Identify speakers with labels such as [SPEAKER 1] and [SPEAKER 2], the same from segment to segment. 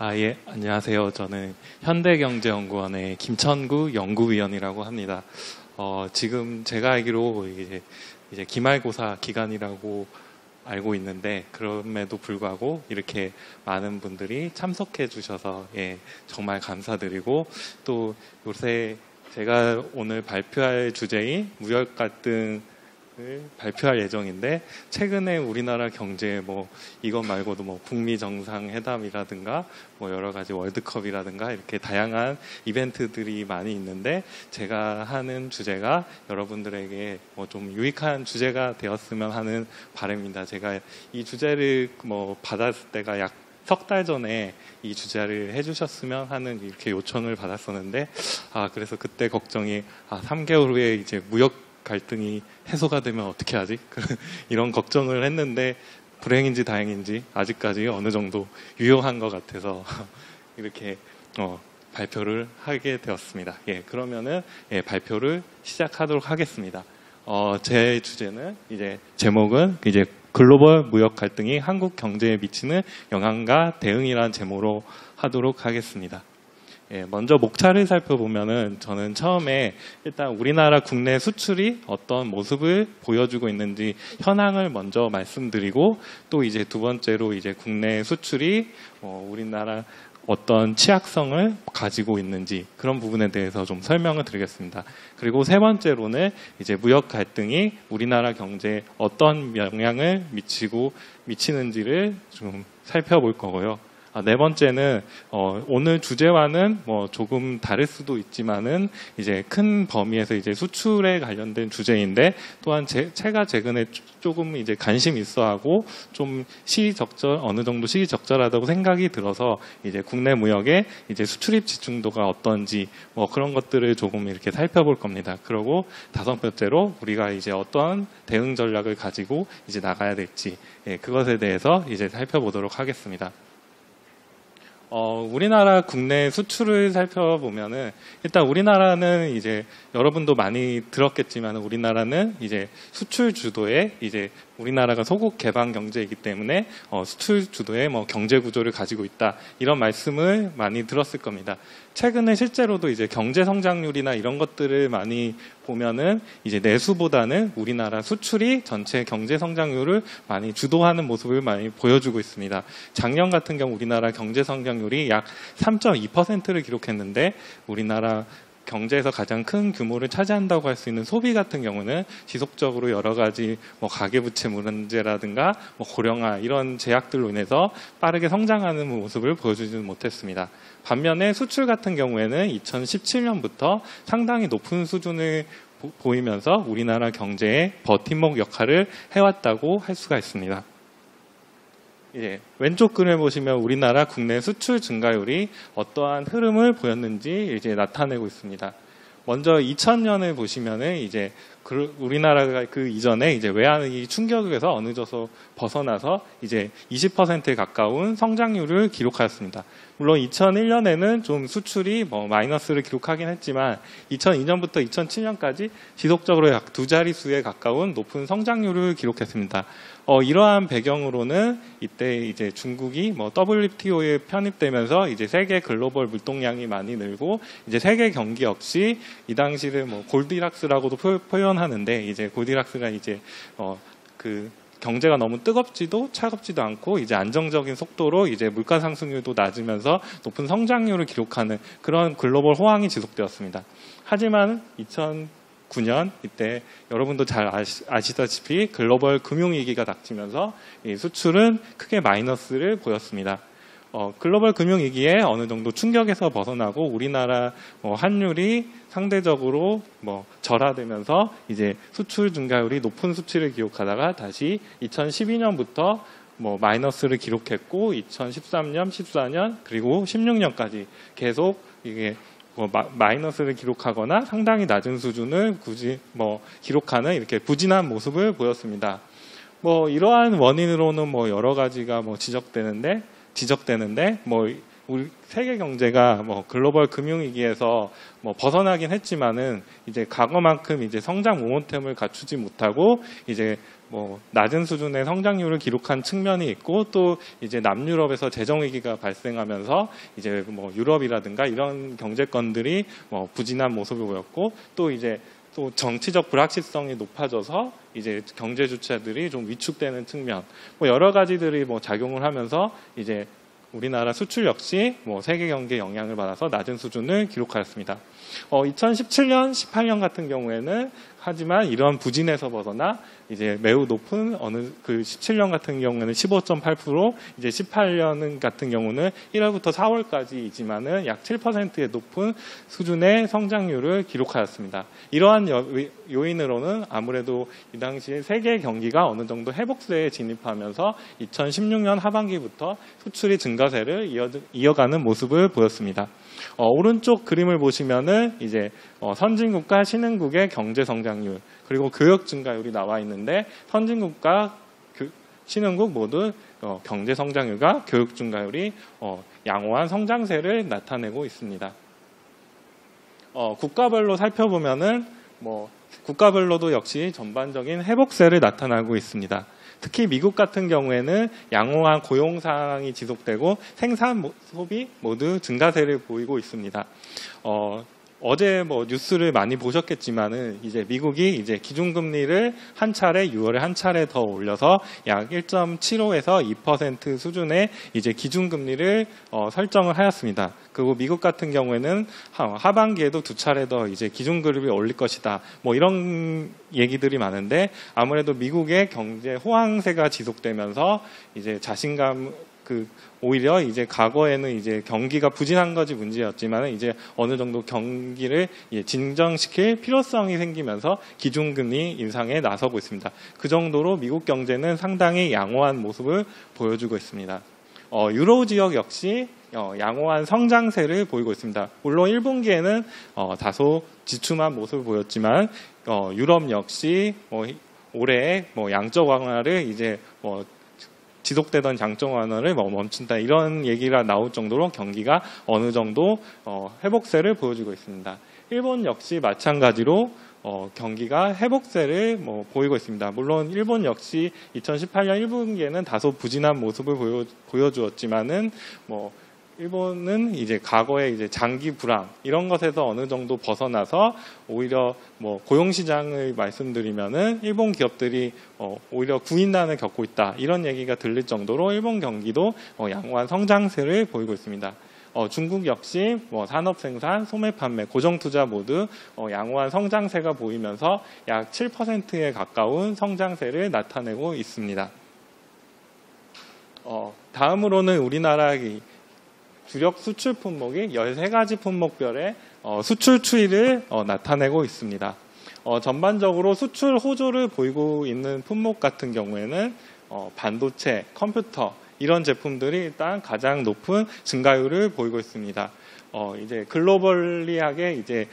[SPEAKER 1] 예, 안녕하세요. 저는 현대경제연구원의 김천구 연구위원이라고 합니다. 지금 제가 알기로 이제 기말고사 기간이라고 알고 있는데, 그럼에도 불구하고 이렇게 많은 분들이 참석해 주셔서 정말 감사드리고, 또 요새 제가 오늘 발표할 주제인 무역 갈등을 발표할 예정인데, 최근에 우리나라 경제에 이것 말고도 북미 정상회담이라든가 여러 가지 월드컵이라든가 이렇게 다양한 이벤트들이 많이 있는데, 제가 하는 주제가 여러분들에게 좀 유익한 주제가 되었으면 하는 바람입니다. 제가 이 주제를 받았을 때가 약 석 달 전에 이 주제를 해주셨으면 하는 이렇게 요청을 받았었는데, 그래서 그때 걱정이 3개월 후에 이제 무역 갈등이 해소가 되면 어떻게 하지? 이런 걱정을 했는데, 불행인지 다행인지 아직까지 어느 정도 유효한 것 같아서 이렇게 발표를 하게 되었습니다. 그러면은 발표를 시작하도록 하겠습니다. 제 주제는 제목은 글로벌 무역 갈등이 한국 경제에 미치는 영향과 대응이라는 제목으로 하도록 하겠습니다. 먼저 목차를 살펴보면은, 저는 처음에 일단 우리나라 국내 수출이 어떤 모습을 보여주고 있는지 현황을 먼저 말씀드리고, 또 두 번째로 국내 수출이 우리나라 어떤 취약성을 가지고 있는지 그런 부분에 대해서 좀 설명을 드리겠습니다. 그리고 세 번째로는 무역 갈등이 우리나라 경제에 어떤 영향을 미치는지를 좀 살펴볼 거고요. 네 번째는 오늘 주제와는 조금 다를 수도 있지만은 큰 범위에서 수출에 관련된 주제인데, 또한 제가 최근에 조금 관심 있어하고 좀 어느 정도 시기적절하다고 생각이 들어서 국내 무역의 수출입 집중도가 어떤지 그런 것들을 조금 이렇게 살펴볼 겁니다. 그리고 다섯 번째로 우리가 어떤 대응 전략을 가지고 나가야 될지 그것에 대해서 살펴보도록 하겠습니다. 우리나라 국내 수출을 살펴보면은, 일단 우리나라는 여러분도 많이 들었겠지만, 우리나라는 수출 주도의 우리나라가 소국 개방 경제이기 때문에 수출 주도의 경제 구조를 가지고 있다, 이런 말씀을 많이 들었을 겁니다. 최근에 실제로도 경제 성장률이나 이런 것들을 많이 보면은 내수보다는 우리나라 수출이 전체 경제 성장률을 많이 주도하는 모습을 많이 보여주고 있습니다. 작년 같은 경우 우리나라 경제 성장률이 약 3.2%를 기록했는데, 우리나라 경제에서 가장 큰 규모를 차지한다고 할 수 있는 소비 같은 경우는 지속적으로 여러 가지 가계부채 문제라든가 고령화 이런 제약들로 인해서 빠르게 성장하는 모습을 보여주지는 못했습니다. 반면에 수출 같은 경우에는 2017년부터 상당히 높은 수준을 보이면서 우리나라 경제의 버팀목 역할을 해왔다고 할 수가 있습니다. 왼쪽 그림을 보시면 우리나라 국내 수출 증가율이 어떠한 흐름을 보였는지 나타내고 있습니다. 먼저 2000년을 보시면은 우리나라가 그 이전에 외환위기 충격에서 어느 정도 벗어나서 20%에 가까운 성장률을 기록하였습니다. 물론 2001년에는 좀 수출이 마이너스를 기록하긴 했지만, 2002년부터 2007년까지 지속적으로 약 두 자릿수에 가까운 높은 성장률을 기록했습니다. 이러한 배경으로는 이때 중국이 WTO에 편입되면서 세계 글로벌 물동량이 많이 늘고, 세계 경기 역시 이 당시를 골디락스라고도 표현하는데, 골디락스가 경제가 너무 뜨겁지도 차갑지도 않고 안정적인 속도로 물가 상승률도 낮으면서 높은 성장률을 기록하는 그런 글로벌 호황이 지속되었습니다. 하지만 2009년 이때 여러분도 잘 아시다시피 글로벌 금융위기가 닥치면서 수출은 크게 마이너스를 보였습니다. 글로벌 금융위기에 어느 정도 충격에서 벗어나고 우리나라 환율이 상대적으로 절하되면서 수출 증가율이 높은 수치를 기록하다가 다시 2012년부터 마이너스를 기록했고, 2013년, 14년 그리고 16년까지 계속 마이너스를 기록하거나 상당히 낮은 수준을 기록하는 이렇게 부진한 모습을 보였습니다. 이러한 원인으로는 여러 가지가 지적되는데 우리 세계 경제가 뭐 글로벌 금융위기에서 뭐 벗어나긴 했지만은 이제 과거만큼 이제 성장 모멘텀을 갖추지 못하고 이제 뭐 낮은 수준의 성장률을 기록한 측면이 있고, 또 이제 남유럽에서 재정 위기가 발생하면서 이제 뭐 유럽이라든가 이런 경제권들이 뭐 부진한 모습을 보였고, 또 이제 또 정치적 불확실성이 높아져서 이제 경제 주체들이 좀 위축되는 측면, 뭐 여러 가지들이 뭐 작용을 하면서 이제 우리나라 수출 역시 뭐 세계 경기에 영향을 받아서 낮은 수준을 기록하였습니다. 2017년, 18년 같은 경우에는 하지만 이런 부진에서 벗어나 이제 매우 높은 그 17년 같은 경우에는 15.8%, 이제 18년 같은 경우는 1월부터 4월까지이지만은 약 7%의 높은 수준의 성장률을 기록하였습니다. 이러한 요인으로는 아무래도 이 당시에 세계 경기가 어느 정도 회복세에 진입하면서 2016년 하반기부터 수출이 증가세를 이어가는 모습을 보였습니다. 오른쪽 그림을 보시면은 이제 선진국과 신흥국의 경제 성장률, 그리고 교역 증가율이 나와 있는데, 선진국과 신흥국 모두 경제 성장률과 교육 증가율이 양호한 성장세를 나타내고 있습니다. 국가별로 살펴보면은 뭐 국가별로도 역시 전반적인 회복세를 나타나고 있습니다. 특히 미국 같은 경우에는 양호한 고용 상황이 지속되고 생산 소비 모두 증가세를 보이고 있습니다. 어제 뭐 뉴스를 많이 보셨겠지만은 이제 미국이 이제 기준금리를 한 차례 6월에 한 차례 더 올려서 약 1.75에서 2% 수준의 이제 기준금리를 설정을 하였습니다. 그리고 미국 같은 경우에는 하반기에도 두 차례 더 이제 기준금리를 올릴 것이다. 뭐 이런 얘기들이 많은데, 아무래도 미국의 경제 호황세가 지속되면서 이제 자신감 오히려 이제 과거에는 이제 경기가 부진한 것이 문제였지만 이제 어느 정도 경기를 진정시킬 필요성이 생기면서 기준금리 인상에 나서고 있습니다. 그 정도로 미국 경제는 상당히 양호한 모습을 보여주고 있습니다. 유로 지역 역시 양호한 성장세를 보이고 있습니다. 물론 1분기에는 다소 지춤한 모습을 보였지만 유럽 역시 올해 양적 완화를 이제 지속되던 장점 완화를 멈춘다, 이런 얘기가 나올 정도로 경기가 어느 정도 회복세를 보여주고 있습니다. 일본 역시 마찬가지로 경기가 회복세를 보이고 있습니다. 물론 일본 역시 2018년 1분기에는 다소 부진한 모습을 보여주었지만은 일본은 이제 과거에 이제 장기 불황 이런 것에서 어느 정도 벗어나서 오히려 고용 시장을 말씀드리면은 일본 기업들이 오히려 구인난을 겪고 있다, 이런 얘기가 들릴 정도로 일본 경기도 양호한 성장세를 보이고 있습니다. 중국 역시 산업 생산, 소매 판매, 고정 투자 모두 양호한 성장세가 보이면서 약 7%에 가까운 성장세를 나타내고 있습니다. 다음으로는 우리나라 주력 수출 품목이 13가지 품목별의 수출 추이를 나타내고 있습니다. 전반적으로 수출 호조를 보이고 있는 품목 같은 경우에는 반도체, 컴퓨터 이런 제품들이 일단 가장 높은 증가율을 보이고 있습니다. 이제 글로벌리하게 이제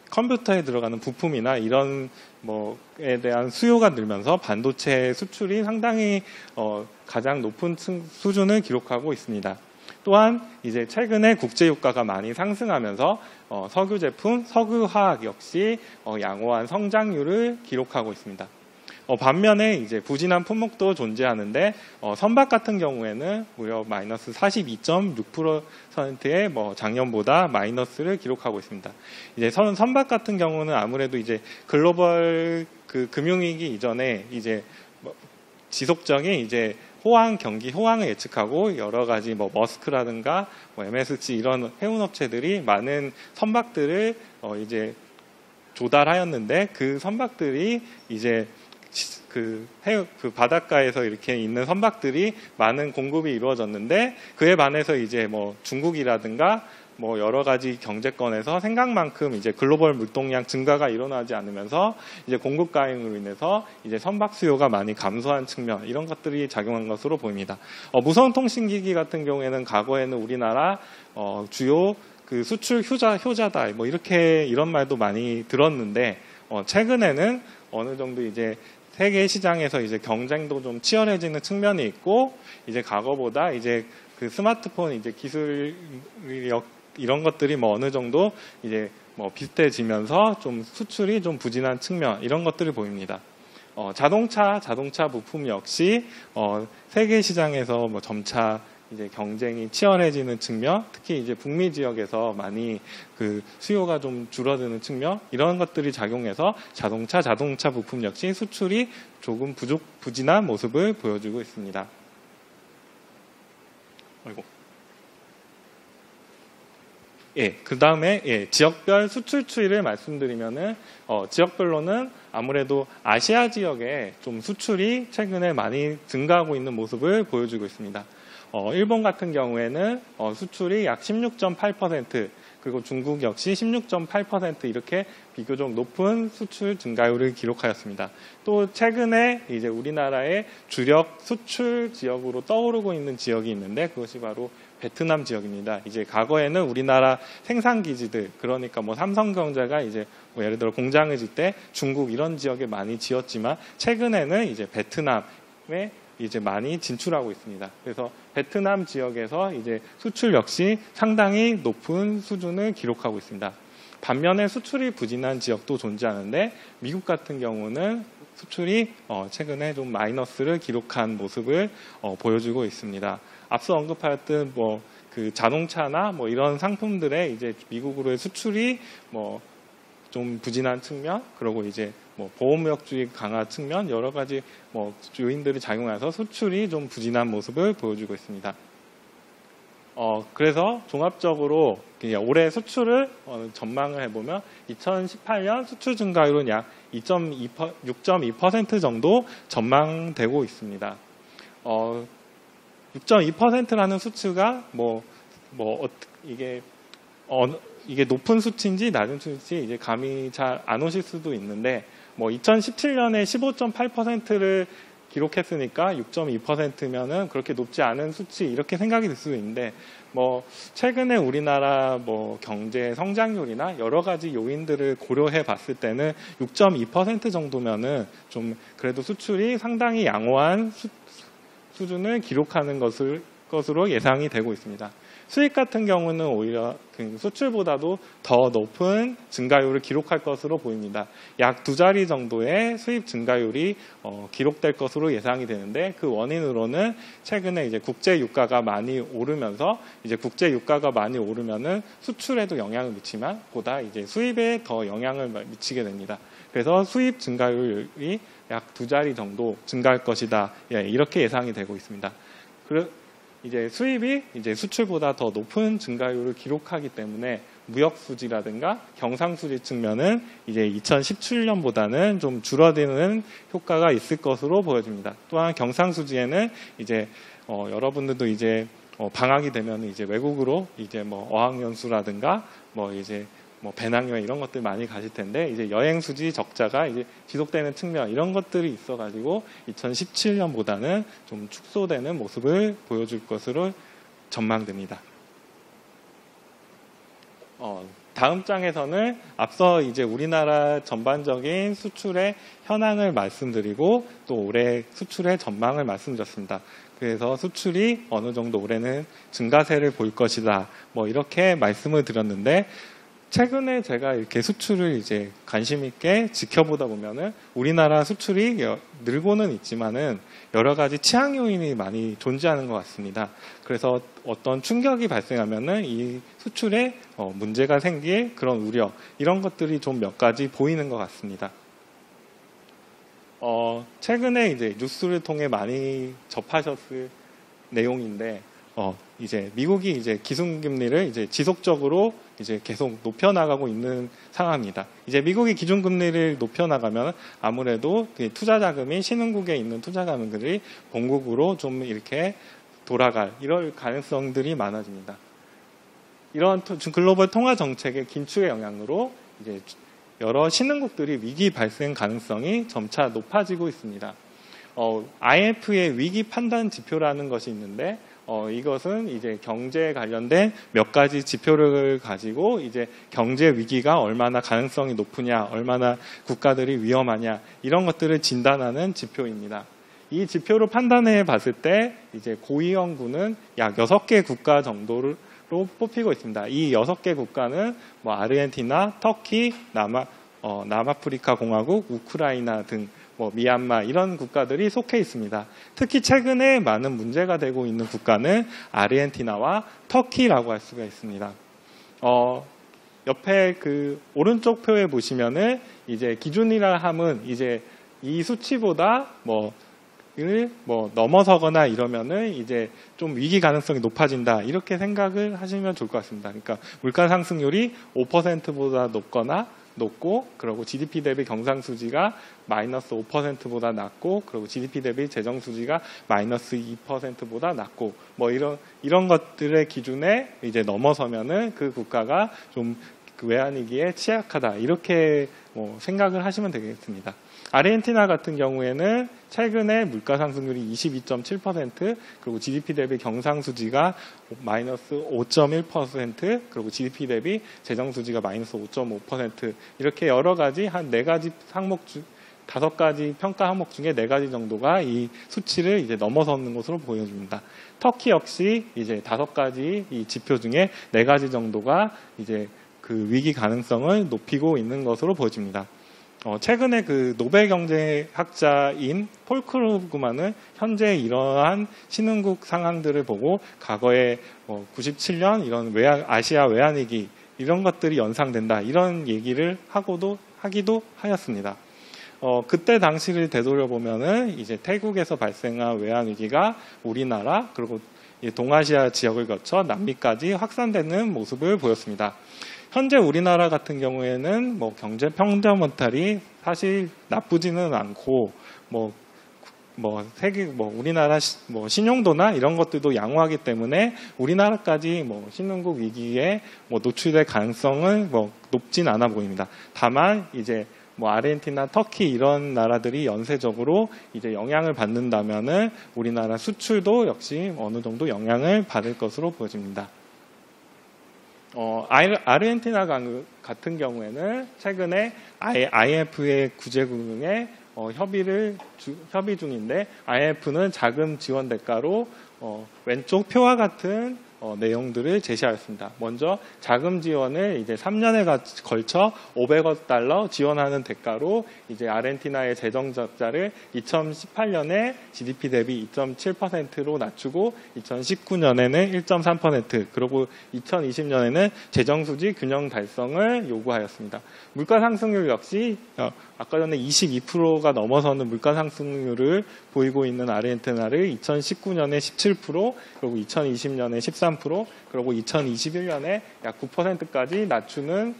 [SPEAKER 1] 컴퓨터에 들어가는 부품이나 이런 에 대한 수요가 늘면서 반도체 수출이 상당히 가장 높은 수준을 기록하고 있습니다. 또한 이제 최근에 국제 유가가 많이 상승하면서 석유 제품, 석유화학 역시 양호한 성장률을 기록하고 있습니다. 반면에 이제 부진한 품목도 존재하는데 선박 같은 경우에는 무려 마이너스 42.6%의 작년보다 마이너스를 기록하고 있습니다. 이제 선박 같은 경우는 아무래도 이제 글로벌 금융위기 이전에 이제 지속적인 이제 경기 호황을 예측하고 여러 가지 머스크라든가 MSC 이런 해운 업체들이 많은 선박들을 이제 조달하였는데, 그 선박들이 이제 바닷가에서 이렇게 있는 선박들이 많은 공급이 이루어졌는데, 그에 반해서 이제 중국이라든가 여러 가지 경제권에서 생각만큼 이제 글로벌 물동량 증가가 일어나지 않으면서 이제 공급 과잉으로 인해서 이제 선박 수요가 많이 감소한 측면, 이런 것들이 작용한 것으로 보입니다. 무선 통신기기 같은 경우에는 과거에는 우리나라 주요 수출 효자다 이런 말도 많이 들었는데, 최근에는 어느 정도 이제 세계 시장에서 이제 경쟁도 좀 치열해지는 측면이 있고, 이제 과거보다 이제 그 스마트폰 이제 기술력 이런 것들이 뭐 어느 정도 이제 뭐 비슷해지면서 좀 수출이 좀 부진한 측면 이런 것들을 보입니다. 자동차 부품 역시 세계 시장에서 뭐 점차 이제 경쟁이 치열해지는 측면, 특히 이제 북미 지역에서 많이 그 수요가 좀 줄어드는 측면 이런 것들이 작용해서 자동차 부품 역시 수출이 조금 부진한 모습을 보여주고 있습니다. 그 다음에 지역별 수출 추이를 말씀드리면은 지역별로는 아무래도 아시아 지역에 좀 수출이 최근에 많이 증가하고 있는 모습을 보여주고 있습니다. 일본 같은 경우에는 수출이 약 16.8%, 그리고 중국 역시 16.8% 이렇게 비교적 높은 수출 증가율을 기록하였습니다. 또 최근에 이제 우리나라의 주력 수출 지역으로 떠오르고 있는 지역이 있는데 그것이 바로 베트남 지역입니다. 이제 과거에는 우리나라 생산 기지들, 그러니까 뭐 삼성경제가 이제 뭐 예를 들어 공장을 짓 때 중국 이런 지역에 많이 지었지만 최근에는 이제 베트남에 이제 많이 진출하고 있습니다. 그래서 베트남 지역에서 이제 수출 역시 상당히 높은 수준을 기록하고 있습니다. 반면에 수출이 부진한 지역도 존재하는데 미국 같은 경우는 수출이 최근에 좀 마이너스를 기록한 모습을 보여주고 있습니다. 앞서 언급하였던 뭐 그 자동차나 뭐 이런 상품들의 이제 미국으로의 수출이 뭐 좀 부진한 측면, 그리고 이제 뭐 보호무역주의 강화 측면 여러 가지 뭐 요인들이 작용해서 수출이 좀 부진한 모습을 보여주고 있습니다. 그래서 종합적으로 올해 수출을 전망을 해보면 2018년 수출 증가율은 약 6.2% 정도 전망되고 있습니다. 6.2%라는 수치가 이게 높은 수치인지 낮은 수치인지 이제 감이 잘 안 오실 수도 있는데, 뭐 2017년에 15.8%를 기록했으니까 6.2%면은 그렇게 높지 않은 수치 이렇게 생각이 들 수도 있는데, 뭐 최근에 우리나라 뭐 경제 성장률이나 여러 가지 요인들을 고려해 봤을 때는 6.2% 정도면은 좀 그래도 수출이 상당히 양호한 수준을 기록하는 것으로 예상이 되고 있습니다. 수입 같은 경우는 오히려 수출보다도 더 높은 증가율을 기록할 것으로 보입니다. 약 2자리 정도의 수입 증가율이 기록될 것으로 예상이 되는데, 그 원인으로는 최근에 이제 국제 유가가 많이 오르면서 이제 국제 유가가 많이 오르면은 수출에도 영향을 미치만 보다 이제 수입에 더 영향을 미치게 됩니다. 그래서 수입 증가율이 약 2자리 정도 증가할 것이다. 이렇게 예상이 되고 있습니다. 이제 수입이 이제 수출보다 더 높은 증가율을 기록하기 때문에 무역 수지라든가 경상 수지 측면은 이제 2017년보다는 좀 줄어드는 효과가 있을 것으로 보여집니다. 또한 경상 수지에는 이제 여러분들도 이제 방학이 되면 이제 외국으로 이제 뭐 어학연수라든가 뭐 이제 뭐 배낭여행 이런 것들 많이 가실 텐데, 이제 여행 수지 적자가 이제 지속되는 측면 이런 것들이 있어가지고 2017년보다는 좀 축소되는 모습을 보여줄 것으로 전망됩니다. 다음 장에서는 앞서 이제 우리나라 전반적인 수출의 현황을 말씀드리고 또 올해 수출의 전망을 말씀드렸습니다. 그래서 수출이 어느 정도 올해는 증가세를 볼 것이다. 뭐 이렇게 말씀을 드렸는데, 최근에 제가 이렇게 수출을 이제 관심 있게 지켜보다 보면은 우리나라 수출이 늘고는 있지만은 여러 가지 치안 요인이 많이 존재하는 것 같습니다. 그래서 어떤 충격이 발생하면은 이 수출에 문제가 생길 그런 우려, 이런 것들이 좀 몇 가지 보이는 것 같습니다. 최근에 이제 뉴스를 통해 많이 접하셨을 내용인데, 이제 미국이 이제 기준금리를 이제 지속적으로 이제 계속 높여나가고 있는 상황입니다. 이제 미국이 기준금리를 높여나가면 아무래도 투자 자금이 신흥국에 있는 투자 자금들이 본국으로 좀 이렇게 돌아갈 이럴 가능성들이 많아집니다. 이런 글로벌 통화 정책의 긴축의 영향으로 이제 여러 신흥국들이 위기 발생 가능성이 점차 높아지고 있습니다. IMF의 위기 판단 지표라는 것이 있는데, 이것은 이제 경제에 관련된 몇 가지 지표를 가지고 이제 경제 위기가 얼마나 가능성이 높으냐, 얼마나 국가들이 위험하냐, 이런 것들을 진단하는 지표입니다. 이 지표로 판단해 봤을 때 이제 고위험군은 약 6개 국가 정도로 뽑히고 있습니다. 이 6개 국가는 뭐 아르헨티나, 터키, 남아프리카 공화국, 우크라이나 등 뭐 미얀마 이런 국가들이 속해 있습니다. 특히 최근에 많은 문제가 되고 있는 국가는 아르헨티나와 터키라고 할 수가 있습니다. 옆에 그 오른쪽 표에 보시면은 이제 기준이라 함은 이제 이 수치보다 뭐 넘어서거나 이러면은 이제 좀 위기 가능성이 높아진다 이렇게 생각을 하시면 좋을 것 같습니다. 그러니까 물가 상승률이 5%보다 높고 그리고 GDP 대비 경상수지가 마이너스 5%보다 낮고 그리고 GDP 대비 재정수지가 마이너스 2%보다 낮고 뭐 이런 것들의 기준에 이제 넘어서면은 그 국가가 좀 그 외환위기에 취약하다 이렇게 생각을 하시면 되겠습니다. 아르헨티나 같은 경우에는 최근에 물가 상승률이 22.7% 그리고 GDP 대비 경상수지가 마이너스 5.1% 그리고 GDP 대비 재정수지가 마이너스 5.5% 이렇게 여러 가지 한 4가지 항목 중 5가지 평가 항목 중에 4가지 정도가 이 수치를 이제 넘어서는 것으로 보여집니다. 터키 역시 이제 5가지 이 지표 중에 4가지 정도가 이제 그 위기 가능성을 높이고 있는 것으로 보여집니다. 최근에 그 노벨 경제학자인 폴 크루그만은 현재 이러한 신흥국 상황들을 보고 과거에 97년 이런 아시아 외환위기 이런 것들이 연상된다 이런 얘기를 하기도 하였습니다. 그때 당시를 되돌아보면은 이제 태국에서 발생한 외환위기가 우리나라 그리고 동아시아 지역을 거쳐 남미까지 확산되는 모습을 보였습니다. 현재 우리나라 같은 경우에는 뭐 경제 평등원탈이 사실 나쁘지는 않고 우리나라 신용도나 이런 것들도 양호하기 때문에 우리나라까지 신흥국 위기에 노출될 가능성은 높진 않아 보입니다. 다만 이제 아르헨티나, 터키 이런 나라들이 연쇄적으로 이제 영향을 받는다면은 우리나라 수출도 역시 어느 정도 영향을 받을 것으로 보여집니다. 아르헨티나 같은 경우에는 최근에 IMF의 구제금융에 협의 중인데 IMF는 자금 지원 대가로 왼쪽 표와 같은 내용들을 제시하였습니다. 먼저 자금 지원을 이제 3년에 걸쳐 500억 달러 지원하는 대가로 이제 아르헨티나의 재정 적자를 2018년에 GDP 대비 2.7%로 낮추고 2019년에는 1.3% 그리고 2020년에는 재정 수지 균형 달성을 요구하였습니다. 물가 상승률 역시 아까 전에 22%가 넘어서는 물가 상승률을 보이고 있는 아르헨티나를 2019년에 17% 그리고 2020년에 13% 그리고 2021년에 약 9%까지 낮추는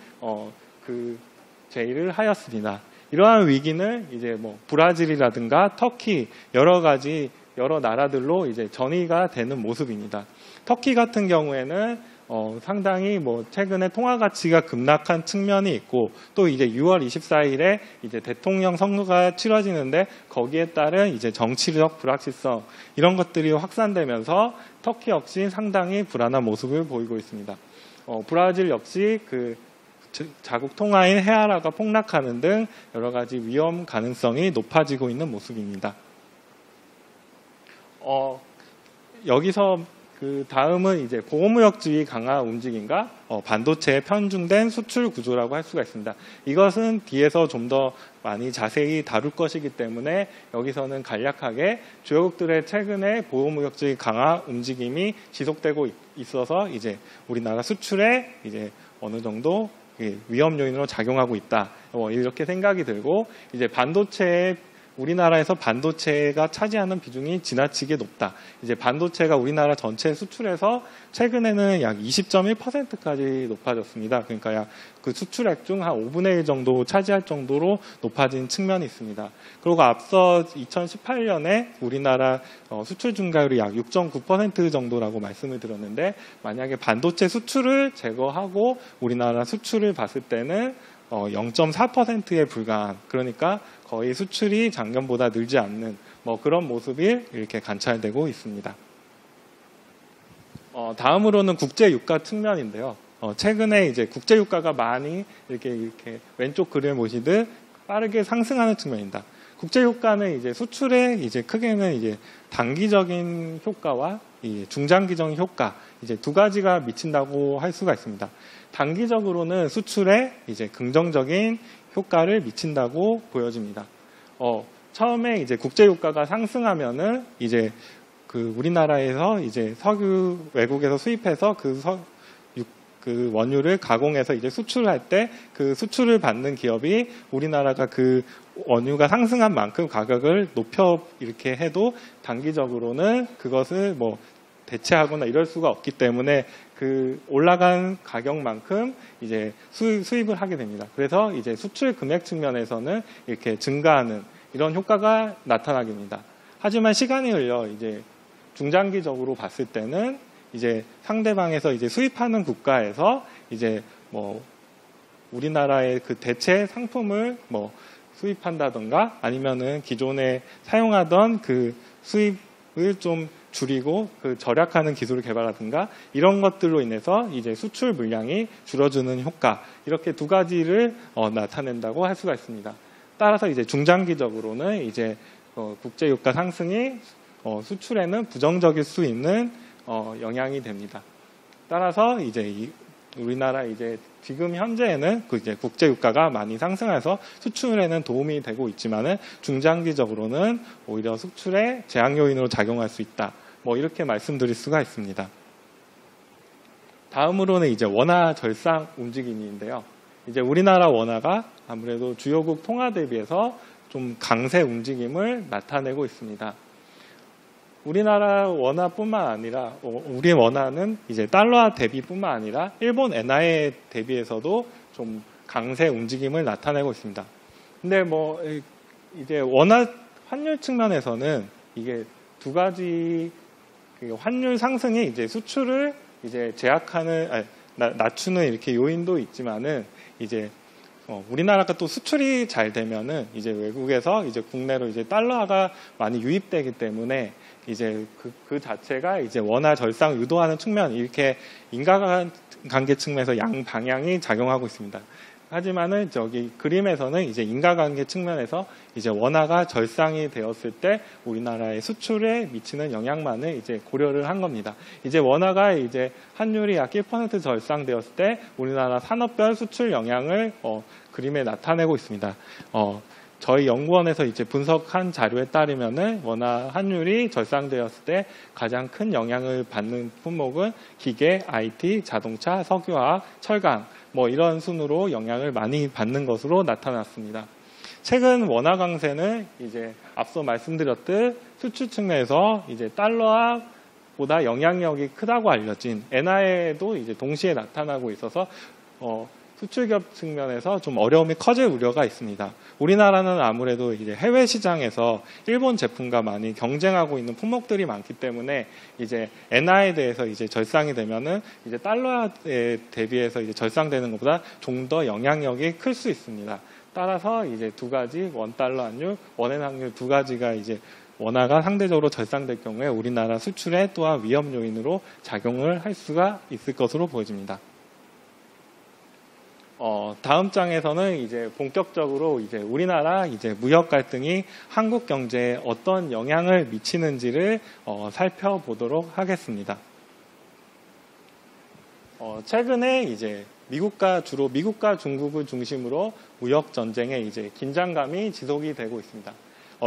[SPEAKER 1] 제의를 하였습니다. 이러한 위기는 이제 브라질이라든가 터키 여러 나라들로 이제 전이가 되는 모습입니다. 터키 같은 경우에는 상당히 최근에 통화 가치가 급락한 측면이 있고 또 이제 6월 24일에 이제 대통령 선거가 치러지는데 거기에 따른 이제 정치적 불확실성 이런 것들이 확산되면서 터키 역시 상당히 불안한 모습을 보이고 있습니다. 브라질 역시 그 자국 통화인 헤아라가 폭락하는 등 여러 가지 위험 가능성이 높아지고 있는 모습입니다. 여기서 그 다음은 이제 보호무역주의 강화 움직임과 반도체의 편중된 수출 구조라고 할 수가 있습니다. 이것은 뒤에서 좀 더 많이 자세히 다룰 것이기 때문에 여기서는 간략하게 주요국들의 최근에 보호무역주의 강화 움직임이 지속되고 있어서 이제 우리나라 수출에 이제 어느 정도 위험 요인으로 작용하고 있다. 이렇게 생각이 들고 이제 우리나라에서 반도체가 차지하는 비중이 지나치게 높다. 이제 반도체가 우리나라 전체 수출에서 최근에는 약 20.1%까지 높아졌습니다. 그러니까 약 그 수출액 중 한 5분의 1 정도 차지할 정도로 높아진 측면이 있습니다. 그리고 앞서 2018년에 우리나라 수출 증가율이 약 6.9% 정도라고 말씀을 드렸는데 만약에 반도체 수출을 제거하고 우리나라 수출을 봤을 때는 0.4%에 불과한 그러니까 거의 수출이 작년보다 늘지 않는 그런 모습이 이렇게 관찰되고 있습니다. 다음으로는 국제 유가 측면인데요. 최근에 이제 국제 유가가 많이 이렇게 왼쪽 그림을 보시듯 빠르게 상승하는 측면입니다. 국제 효과는 이제 수출의 이제 크게는 이제 단기적인 효과와 이 중장기적인 효과 이제 두 가지가 미친다고 할 수가 있습니다. 단기적으로는 수출에 이제 긍정적인 효과를 미친다고 보여집니다. 처음에 이제 국제 유가가 상승하면은 이제 그 우리나라에서 이제 석유 외국에서 수입해서 그 원유를 가공해서 이제 수출할 때 그 수출을 받는 기업이 우리나라가 그 원유가 상승한 만큼 가격을 높여 이렇게 해도 단기적으로는 그것을 뭐 대체하거나 이럴 수가 없기 때문에 그 올라간 가격만큼 이제 수입을 하게 됩니다. 그래서 이제 수출 금액 측면에서는 이렇게 증가하는 이런 효과가 나타나게 됩니다. 하지만 시간이 흘러 이제 중장기적으로 봤을 때는 이제 상대방에서 이제 수입하는 국가에서 이제 뭐 우리나라의 그 대체 상품을 뭐 수입한다던가 아니면은 기존에 사용하던 그 수입을 좀 줄이고 그 절약하는 기술을 개발하든가 이런 것들로 인해서 이제 수출 물량이 줄어드는 효과 이렇게 두 가지를 나타낸다고 할 수가 있습니다. 따라서 이제 중장기적으로는 이제 국제 유가 상승이 수출에는 부정적일 수 있는 영향이 됩니다. 따라서 이제 우리나라 이제 지금 현재에는 그 이제 국제 유가가 많이 상승해서 수출에는 도움이 되고 있지만은 중장기적으로는 오히려 수출에 제약 요인으로 작용할 수 있다. 뭐 이렇게 말씀드릴 수가 있습니다. 다음으로는 이제 원화 절상 움직임인데요. 이제 우리나라 원화가 아무래도 주요국 통화 대비해서 좀 강세 움직임을 나타내고 있습니다. 우리나라 원화뿐만 아니라 우리 원화는 이제 달러 대비뿐만 아니라 일본 엔화에 대비해서도 좀 강세 움직임을 나타내고 있습니다. 근데 뭐 이제 원화 환율 측면에서는 이게 두 가지 환율 상승이 이제 수출을 이제 낮추는 이렇게 요인도 있지만은 이제 우리나라가 또 수출이 잘 되면은 이제 외국에서 이제 국내로 이제 달러가 많이 유입되기 때문에 이제 그 자체가 이제 원화 절상 유도하는 측면 이렇게 인과관계 측면에서 양 방향이 작용하고 있습니다. 하지만은 저기 그림에서는 이제 인과관계 측면에서 이제 원화가 절상이 되었을 때 우리나라의 수출에 미치는 영향만을 이제 고려를 한 겁니다. 이제 원화가 이제 환율이 약 1% 절상되었을 때 우리나라 산업별 수출 영향을 그림에 나타내고 있습니다. 저희 연구원에서 이제 분석한 자료에 따르면은 원화 환율이 절상되었을 때 가장 큰 영향을 받는 품목은 기계, IT, 자동차, 석유화학, 철강 뭐 이런 순으로 영향을 많이 받는 것으로 나타났습니다. 최근 원화 강세는 이제 앞서 말씀드렸듯 수출 측면에서 이제 달러보다 영향력이 크다고 알려진 엔화에도 이제 동시에 나타나고 있어서 수출기업 측면에서 좀 어려움이 커질 우려가 있습니다. 우리나라는 아무래도 이제 해외 시장에서 일본 제품과 많이 경쟁하고 있는 품목들이 많기 때문에 이제 엔화에 대해서 이제 절상이 되면은 이제 달러에 대비해서 이제 절상되는 것보다 좀 더 영향력이 클 수 있습니다. 따라서 이제 두 가지 원달러 환율, 원엔 환율 두 가지가 이제 원화가 상대적으로 절상될 경우에 우리나라 수출에 또한 위험 요인으로 작용을 할 수가 있을 것으로 보여집니다. 다음 장에서는 이제 본격적으로 이제 우리나라 이제 무역 갈등이 한국 경제에 어떤 영향을 미치는지를 살펴보도록 하겠습니다. 최근에 이제 주로 미국과 중국을 중심으로 무역 전쟁에 이제 긴장감이 지속이 되고 있습니다.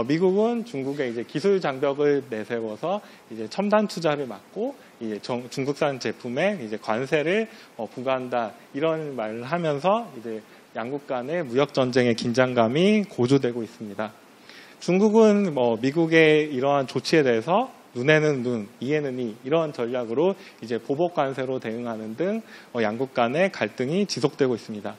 [SPEAKER 1] 미국은 중국에 이제 기술 장벽을 내세워서 이제 첨단 투자를 막고 이제 중국산 제품에 이제 관세를 부과한다 이런 말을 하면서 이제 양국 간의 무역 전쟁의 긴장감이 고조되고 있습니다. 중국은 미국의 이러한 조치에 대해서 눈에는 눈, 이에는 이 이런 전략으로 이제 보복 관세로 대응하는 등 양국 간의 갈등이 지속되고 있습니다.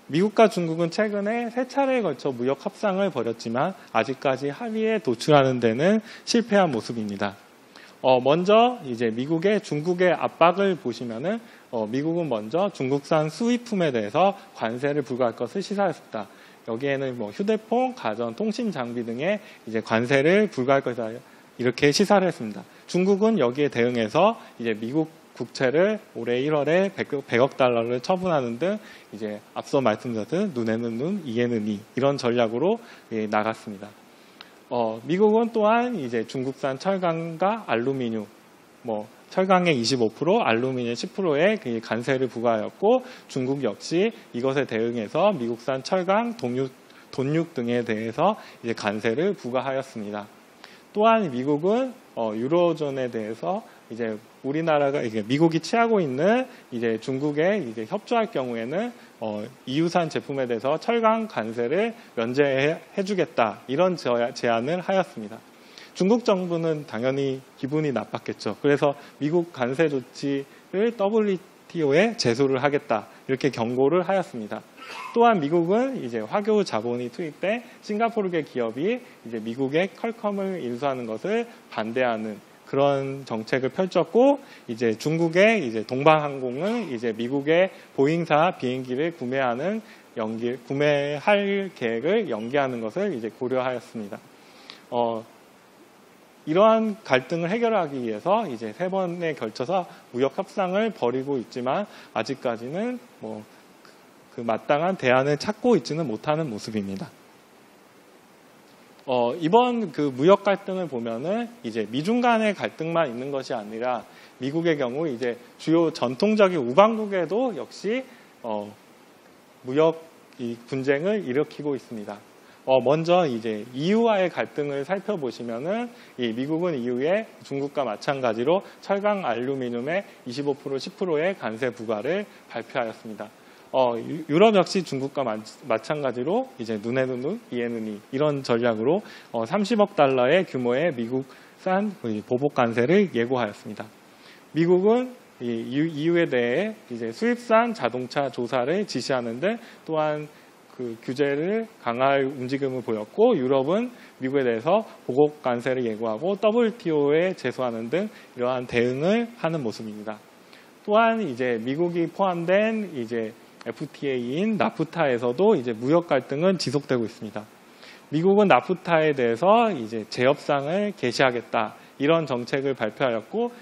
[SPEAKER 1] 미국과 중국은 최근에 3차례에 걸쳐 무역 협상을 벌였지만 아직까지 합의에 도출하는 데는 실패한 모습입니다. 먼저 이제 미국의 중국의 압박을 보시면은 미국은 먼저 중국산 수입품에 대해서 관세를 부과할 것을 시사했습니다. 여기에는 휴대폰, 가전, 통신 장비 등에 이제 관세를 부과할 것이다 이렇게 시사를 했습니다. 중국은 여기에 대응해서 이제 미국 국채를 올해 1월에 100억 달러를 처분하는 등 이제 앞서 말씀드렸던 눈에는 눈, 이에는 이 이런 전략으로 나갔습니다. 미국은 또한 이제 중국산 철강과 알루미늄, 철강의 25%, 알루미늄 10%의 관세를 부과하였고 중국 역시 이것에 대응해서 미국산 철강, 돈육 등에 대해서 이제 관세를 부과하였습니다. 또한 미국은 유로존에 대해서 이제 우리나라가 이제 미국이 취하고 있는 이제 중국에 이제 협조할 경우에는 EU산 제품에 대해서 철강 관세를 면제해주겠다 이런 제안을 하였습니다. 중국 정부는 당연히 기분이 나빴겠죠. 그래서 미국 관세 조치를 WTO에 제소를 하겠다 이렇게 경고를 하였습니다. 또한 미국은 이제 화교 자본이 투입돼 싱가포르계 기업이 이제 미국의 퀄컴을 인수하는 것을 반대하는 그런 정책을 펼쳤고 이제 중국의 이제 동방항공은 이제 미국의 보잉사 비행기를 구매할 계획을 연기하는 것을 이제 고려하였습니다. 이러한 갈등을 해결하기 위해서 이제 3번에 걸쳐서 무역 협상을 벌이고 있지만 아직까지는 그 마땅한 대안을 찾고 있지는 못하는 모습입니다. 이번 그 무역 갈등을 보면은 이제 미중 간의 갈등만 있는 것이 아니라 미국의 경우 이제 주요 전통적인 우방국에도 역시 무역 분쟁을 일으키고 있습니다. 먼저 이제 EU와의 갈등을 살펴보시면은 미국은 EU에 중국과 마찬가지로 철강, 알루미늄의 25%, 10%의 관세 부과를 발표하였습니다. 유럽 역시 중국과 마찬가지로 이제 눈에는 눈, 이에는 이 이런 전략으로 30억 달러의 규모의 미국산 보복 관세를 예고하였습니다. 미국은 EU에 대해 이제 수입산 자동차 조사를 지시하는 등 또한 그 규제를 강화할 움직임을 보였고 유럽은 미국에 대해서 보복 관세를 예고하고 WTO에 제소하는 등 이러한 대응을 하는 모습입니다. 또한 이제 미국이 포함된 이제 FTA인 나프타에서도 이제 무역 갈등은 지속되고 있습니다. 미국은 나프타에 대해서 이제 재협상을 개시하겠다 이런 정책을 발표하였고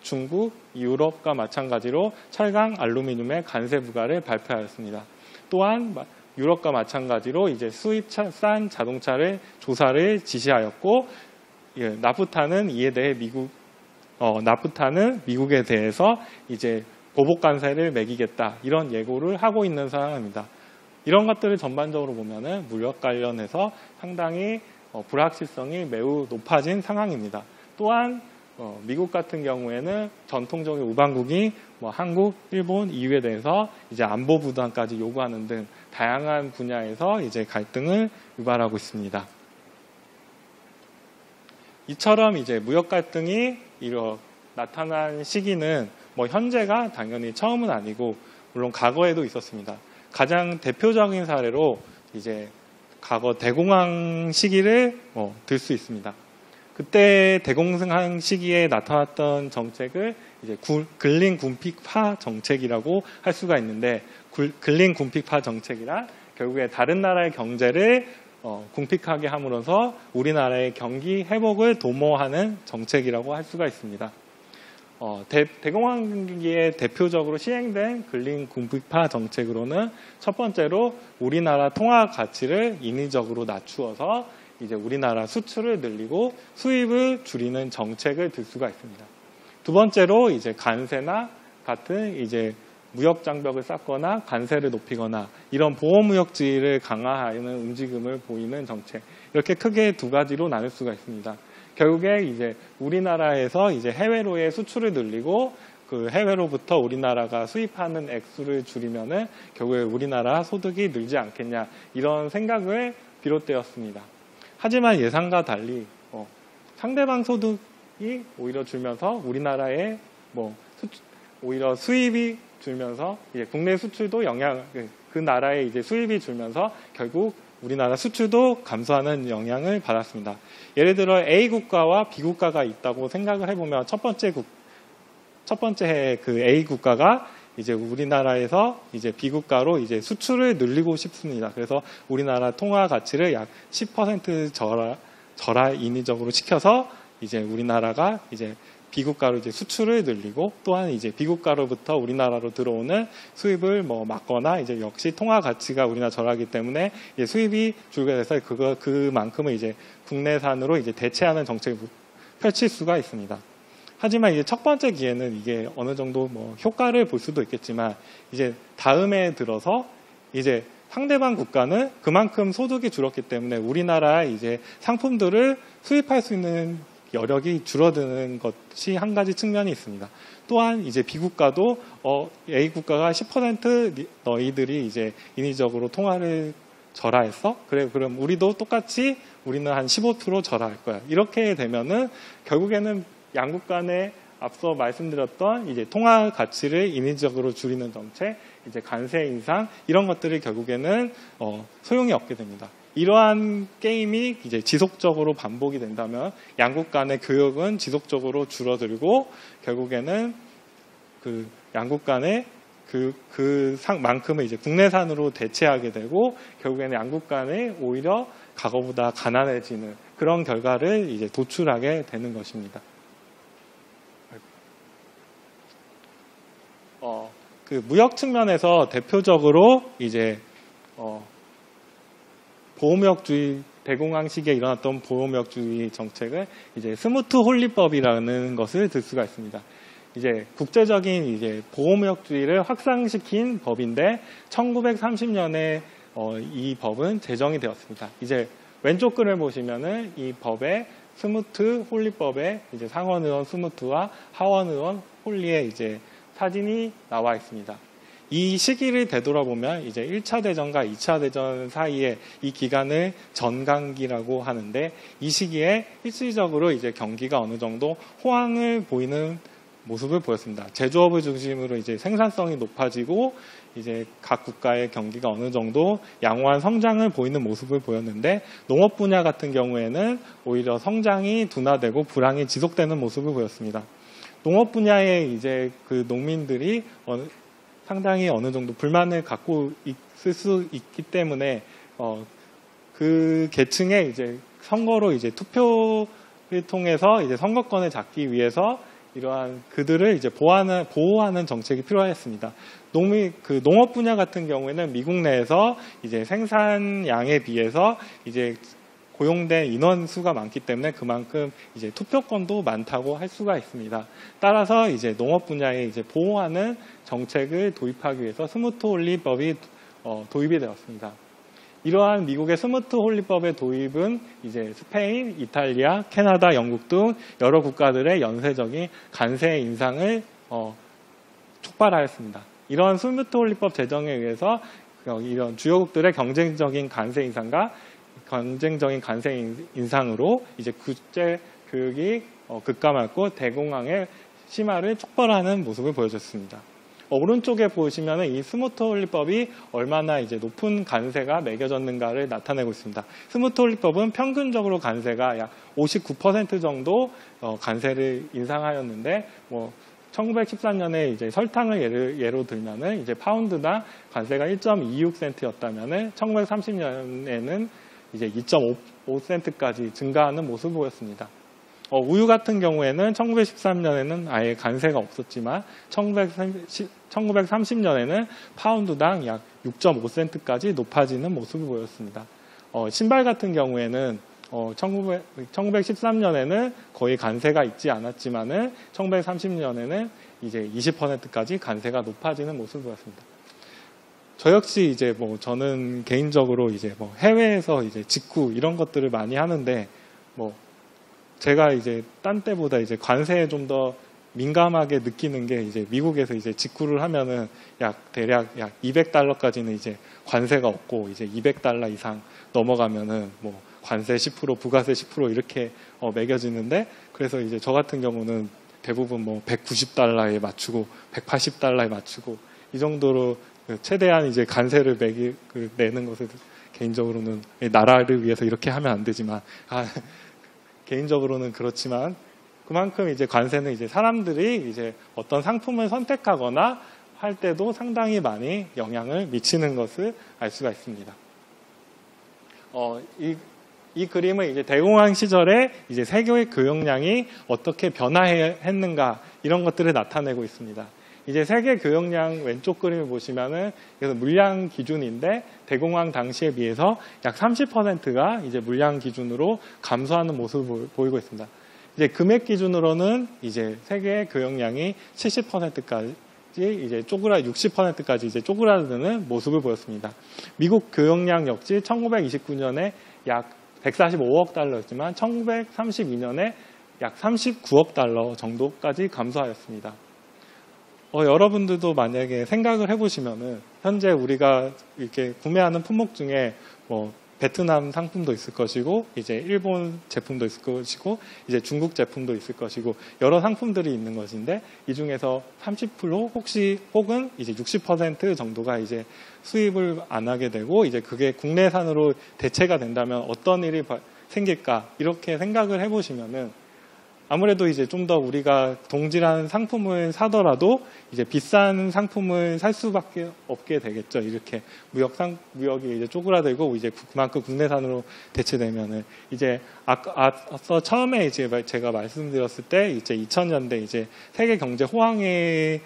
[SPEAKER 1] 중국, 유럽과 마찬가지로 철강, 알루미늄의 관세 부과를 발표하였습니다. 또한 유럽과 마찬가지로 이제 수입산 자동차를 조사를 지시하였고 나프타는 이에 대해 나프타는 미국에 대해서 이제 보복 관세를 매기겠다 이런 예고를 하고 있는 상황입니다. 이런 것들을 전반적으로 보면은 무역 관련해서 상당히 불확실성이 매우 높아진 상황입니다. 또한 미국 같은 경우에는 전통적인 우방국이 한국, 일본, EU에 대해서 이제 안보 부담까지 요구하는 등 다양한 분야에서 이제 갈등을 유발하고 있습니다. 이처럼 이제 무역 갈등이 나타난 시기는 현재가 당연히 처음은 아니고 물론 과거에도 있었습니다. 가장 대표적인 사례로 이제 과거 대공황 시기를 들 수 있습니다. 그때 대공황 시기에 나타났던 정책을 이제 근린 군픽파 정책이라고 할 수가 있는데 근린 군픽파 정책이란 결국에 다른 나라의 경제를 궁핍하게 함으로써 우리나라의 경기 회복을 도모하는 정책이라고 할 수가 있습니다. 대공황기에 대표적으로 시행된 근린 군픽파 정책으로는 첫 번째로 우리나라 통화 가치를 인위적으로 낮추어서 이제 우리나라 수출을 늘리고 수입을 줄이는 정책을 들 수가 있습니다. 두 번째로 이제 관세나 같은 이제 무역 장벽을 쌓거나 관세를 높이거나 이런 보호무역지를 강화하는 움직임을 보이는 정책, 이렇게 크게 두 가지로 나눌 수가 있습니다. 결국에 이제 우리나라에서 이제 해외로의 수출을 늘리고 그 해외로부터 우리나라가 수입하는 액수를 줄이면은 결국에 우리나라 소득이 늘지 않겠냐 이런 생각을 비롯되었습니다. 하지만 예상과 달리 상대방 소득이 오히려 줄면서 우리나라의 오히려 수입이 줄면서 이제 국내 수출도 그 나라의 이제 수입이 줄면서 결국 우리나라 수출도 감소하는 영향을 받았습니다. 예를 들어 A 국가와 B 국가가 있다고 생각을 해보면 첫 번째 그 A 국가가 이제 우리나라에서 이제 B 국가로 이제 수출을 늘리고 싶습니다. 그래서 우리나라 통화 가치를 약 10% 절하 인위적으로 시켜서 이제 우리나라가 이제 비국가로 이제 수출을 늘리고 또한 이제 비국가로부터 우리나라로 들어오는 수입을 뭐 막거나 이제 역시 통화 가치가 우리나라 절하기 때문에 이제 수입이 줄게 돼서 그만큼은 이제 국내산으로 이제 대체하는 정책을 펼칠 수가 있습니다. 하지만 이제 첫 번째 기회는 이게 어느 정도 뭐 효과를 볼 수도 있겠지만 이제 다음에 들어서 이제 상대방 국가는 그만큼 소득이 줄었기 때문에 우리나라 이제 상품들을 수입할 수 있는 여력이 줄어드는 것이 한 가지 측면이 있습니다. 또한 이제 비국가도 A 국가가 10% 너희들이 이제 인위적으로 통화를 절하했어? 그래, 그럼 우리도 똑같이 우리는 한 15% 절하할 거야. 이렇게 되면은 결국에는 양국 간에 앞서 말씀드렸던 이제 통화 가치를 인위적으로 줄이는 정책, 이제 관세 인상 이런 것들이 결국에는 소용이 없게 됩니다. 이러한 게임이 이제 지속적으로 반복이 된다면 양국 간의 교역은 지속적으로 줄어들고 결국에는 그 양국 간의 그 상만큼을 이제 국내산으로 대체하게 되고 결국에는 양국 간에 오히려 과거보다 가난해지는 그런 결과를 이제 도출하게 되는 것입니다. 그 무역 측면에서 대표적으로 이제 보호무역주의 대공황 시기에 일어났던 보호무역주의 정책을 이제 스무트 홀리법이라는 것을 들 수가 있습니다. 이제 국제적인 이제 보호무역주의를 확산시킨 법인데 1930년에 이 법은 제정이 되었습니다. 이제 왼쪽 글을 보시면은 이 법의 스무트 홀리법의 이제 상원 의원 스무트와 하원 의원 홀리의 이제 사진이 나와 있습니다. 이 시기를 되돌아보면 이제 1차 대전과 2차 대전 사이에 이 기간을 전강기라고 하는데 이 시기에 일시적으로 이제 경기가 어느 정도 호황을 보이는 모습을 보였습니다. 제조업을 중심으로 이제 생산성이 높아지고 이제 각 국가의 경기가 어느 정도 양호한 성장을 보이는 모습을 보였는데 농업 분야 같은 경우에는 오히려 성장이 둔화되고 불황이 지속되는 모습을 보였습니다. 농업 분야에 이제 그 농민들이 상당히 어느 정도 불만을 갖고 있을 수 있기 때문에 그 계층의 이제 선거로 이제 투표를 통해서 이제 선거권을 잡기 위해서 이러한 그들을 이제 보호하는 정책이 필요했습니다. 농업 분야 같은 경우에는 미국 내에서 이제 생산량에 비해서 이제 고용된 인원 수가 많기 때문에 그만큼 이제 투표권도 많다고 할 수가 있습니다. 따라서 이제 농업 분야에 이제 보호하는 정책을 도입하기 위해서 스무트 홀리법이 도입이 되었습니다. 이러한 미국의 스무트 홀리법의 도입은 이제 스페인, 이탈리아, 캐나다, 영국 등 여러 국가들의 연쇄적인 관세 인상을 촉발하였습니다. 이러한 스무트 홀리법 제정에 의해서 이런 주요국들의 경쟁적인 관세 인상으로 이제 국제 교육이 급감했고 대공황의 심화를 촉발하는 모습을 보여줬습니다. 오른쪽에 보시면 이 스무트 홀리법이 얼마나 이제 높은 관세가 매겨졌는가를 나타내고 있습니다. 스무트 홀리법은 평균적으로 관세가 약 59% 정도 관세를 인상하였는데 1913년에 이제 설탕을 예로 들면은 이제 파운드당 관세가 1.26센트였다면은 1930년에는 이제 2.5센트까지 증가하는 모습을 보였습니다. 우유 같은 경우에는 1913년에는 아예 관세가 없었지만 1930년에는 파운드당 약 6.5센트까지 높아지는 모습을 보였습니다. 신발 같은 경우에는 1913년에는 거의 관세가 있지 않았지만은 1930년에는 이제 20%까지 관세가 높아지는 모습을 보였습니다. 저 역시 이제 저는 개인적으로 이제 해외에서 이제 직구 이런 것들을 많이 하는데 제가 이제 딴 때보다 이제 관세에 좀 더 민감하게 느끼는 게 이제 미국에서 이제 직구를 하면은 대략 약 200달러까지는 이제 관세가 없고 이제 200달러 이상 넘어가면은 관세 10%, 부가세 10% 이렇게 매겨지는데 그래서 이제 저 같은 경우는 대부분 190달러에 맞추고 180달러에 맞추고 이 정도로 최대한 이제 관세를 내는 것을 개인적으로는 나라를 위해서 이렇게 하면 안 되지만 개인적으로는 그렇지만 그만큼 이제 관세는 이제 사람들이 이제 어떤 상품을 선택하거나 할 때도 상당히 많이 영향을 미치는 것을 알 수가 있습니다. 이 그림은 이제 대공황 시절에 이제 세계의 교역량이 어떻게 변화했는가 이런 것들을 나타내고 있습니다. 이제 세계 교역량 왼쪽 그림을 보시면은 그래서 물량 기준인데 대공황 당시에 비해서 약 30%가 이제 물량 기준으로 감소하는 모습을 보이고 있습니다. 이제 금액 기준으로는 이제 세계 교역량이 70%까지 이제 60%까지 이제 쪼그라드는 모습을 보였습니다. 미국 교역량 역시 1929년에 약 145억 달러였지만 1932년에 약 39억 달러 정도까지 감소하였습니다. 여러분들도 만약에 생각을 해보시면은 현재 우리가 이렇게 구매하는 품목 중에 뭐 베트남 상품도 있을 것이고 이제 일본 제품도 있을 것이고 이제 중국 제품도 있을 것이고 여러 상품들이 있는 것인데 이 중에서 30% 혹은 이제 60% 정도가 이제 수입을 안 하게 되고 이제 그게 국내산으로 대체가 된다면 어떤 일이 생길까 이렇게 생각을 해보시면은 아무래도 이제 좀 더 우리가 동질한 상품을 사더라도 이제 비싼 상품을 살 수밖에 없게 되겠죠. 이렇게 무역이 이제 쪼그라들고 이제 그만큼 국내산으로 대체되면은 이제 앞서 처음에 이제 제가 말씀드렸을 때 이제 2000년대 이제 세계 경제 호황의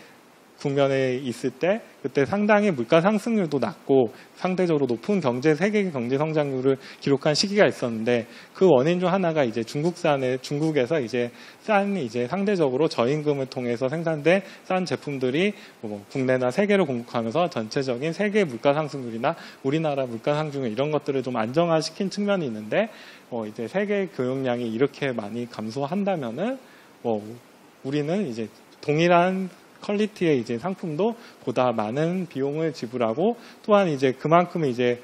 [SPEAKER 1] 국면에 있을 때 그때 상당히 물가 상승률도 낮고 상대적으로 높은 세계 경제 성장률을 기록한 시기가 있었는데 그 원인 중 하나가 이제 중국에서 이제 상대적으로 저임금을 통해서 생산된 싼 제품들이 뭐 국내나 세계로 공급하면서 전체적인 세계 물가 상승률이나 우리나라 물가 상승률 이런 것들을 좀 안정화시킨 측면이 있는데 이제 세계 교역량이 이렇게 많이 감소한다면은 우리는 이제 동일한 퀄리티의 이제 상품도 보다 많은 비용을 지불하고 또한 이제 그만큼 이제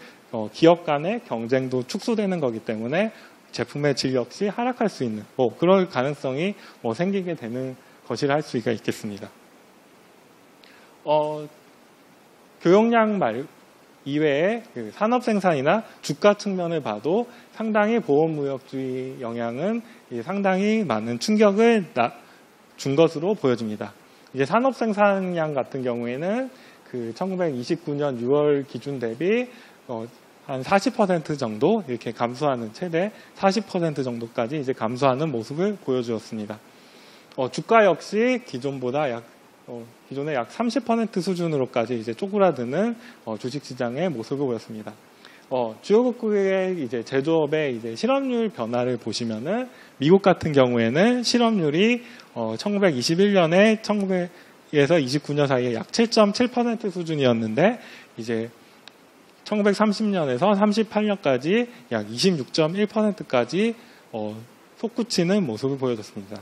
[SPEAKER 1] 기업 간의 경쟁도 축소되는 거기 때문에 제품의 질 역시 하락할 수 있는 그럴 가능성이 생기게 되는 것이라 할 수가 있겠습니다. 교역량 이외에 그 산업 생산이나 주가 측면을 봐도 상당히 보호무역주의 영향은 상당히 많은 충격을 준 것으로 보여집니다. 이제 산업 생산량 같은 경우에는 그 1929년 6월 기준 대비 한 40% 정도 이렇게 감소하는 최대 40% 정도까지 이제 감소하는 모습을 보여주었습니다. 주가 역시 기존의 약 30% 수준으로까지 이제 쪼그라드는 주식시장의 모습을 보였습니다. 주요국의 이제 제조업의 이제 실업률 변화를 보시면은 미국 같은 경우에는 실업률이 1921년에 1900에서 29년 사이에 약 7.7% 수준이었는데 이제 1930년에서 38년까지 약 26.1%까지 솟구치는 모습을 보여줬습니다.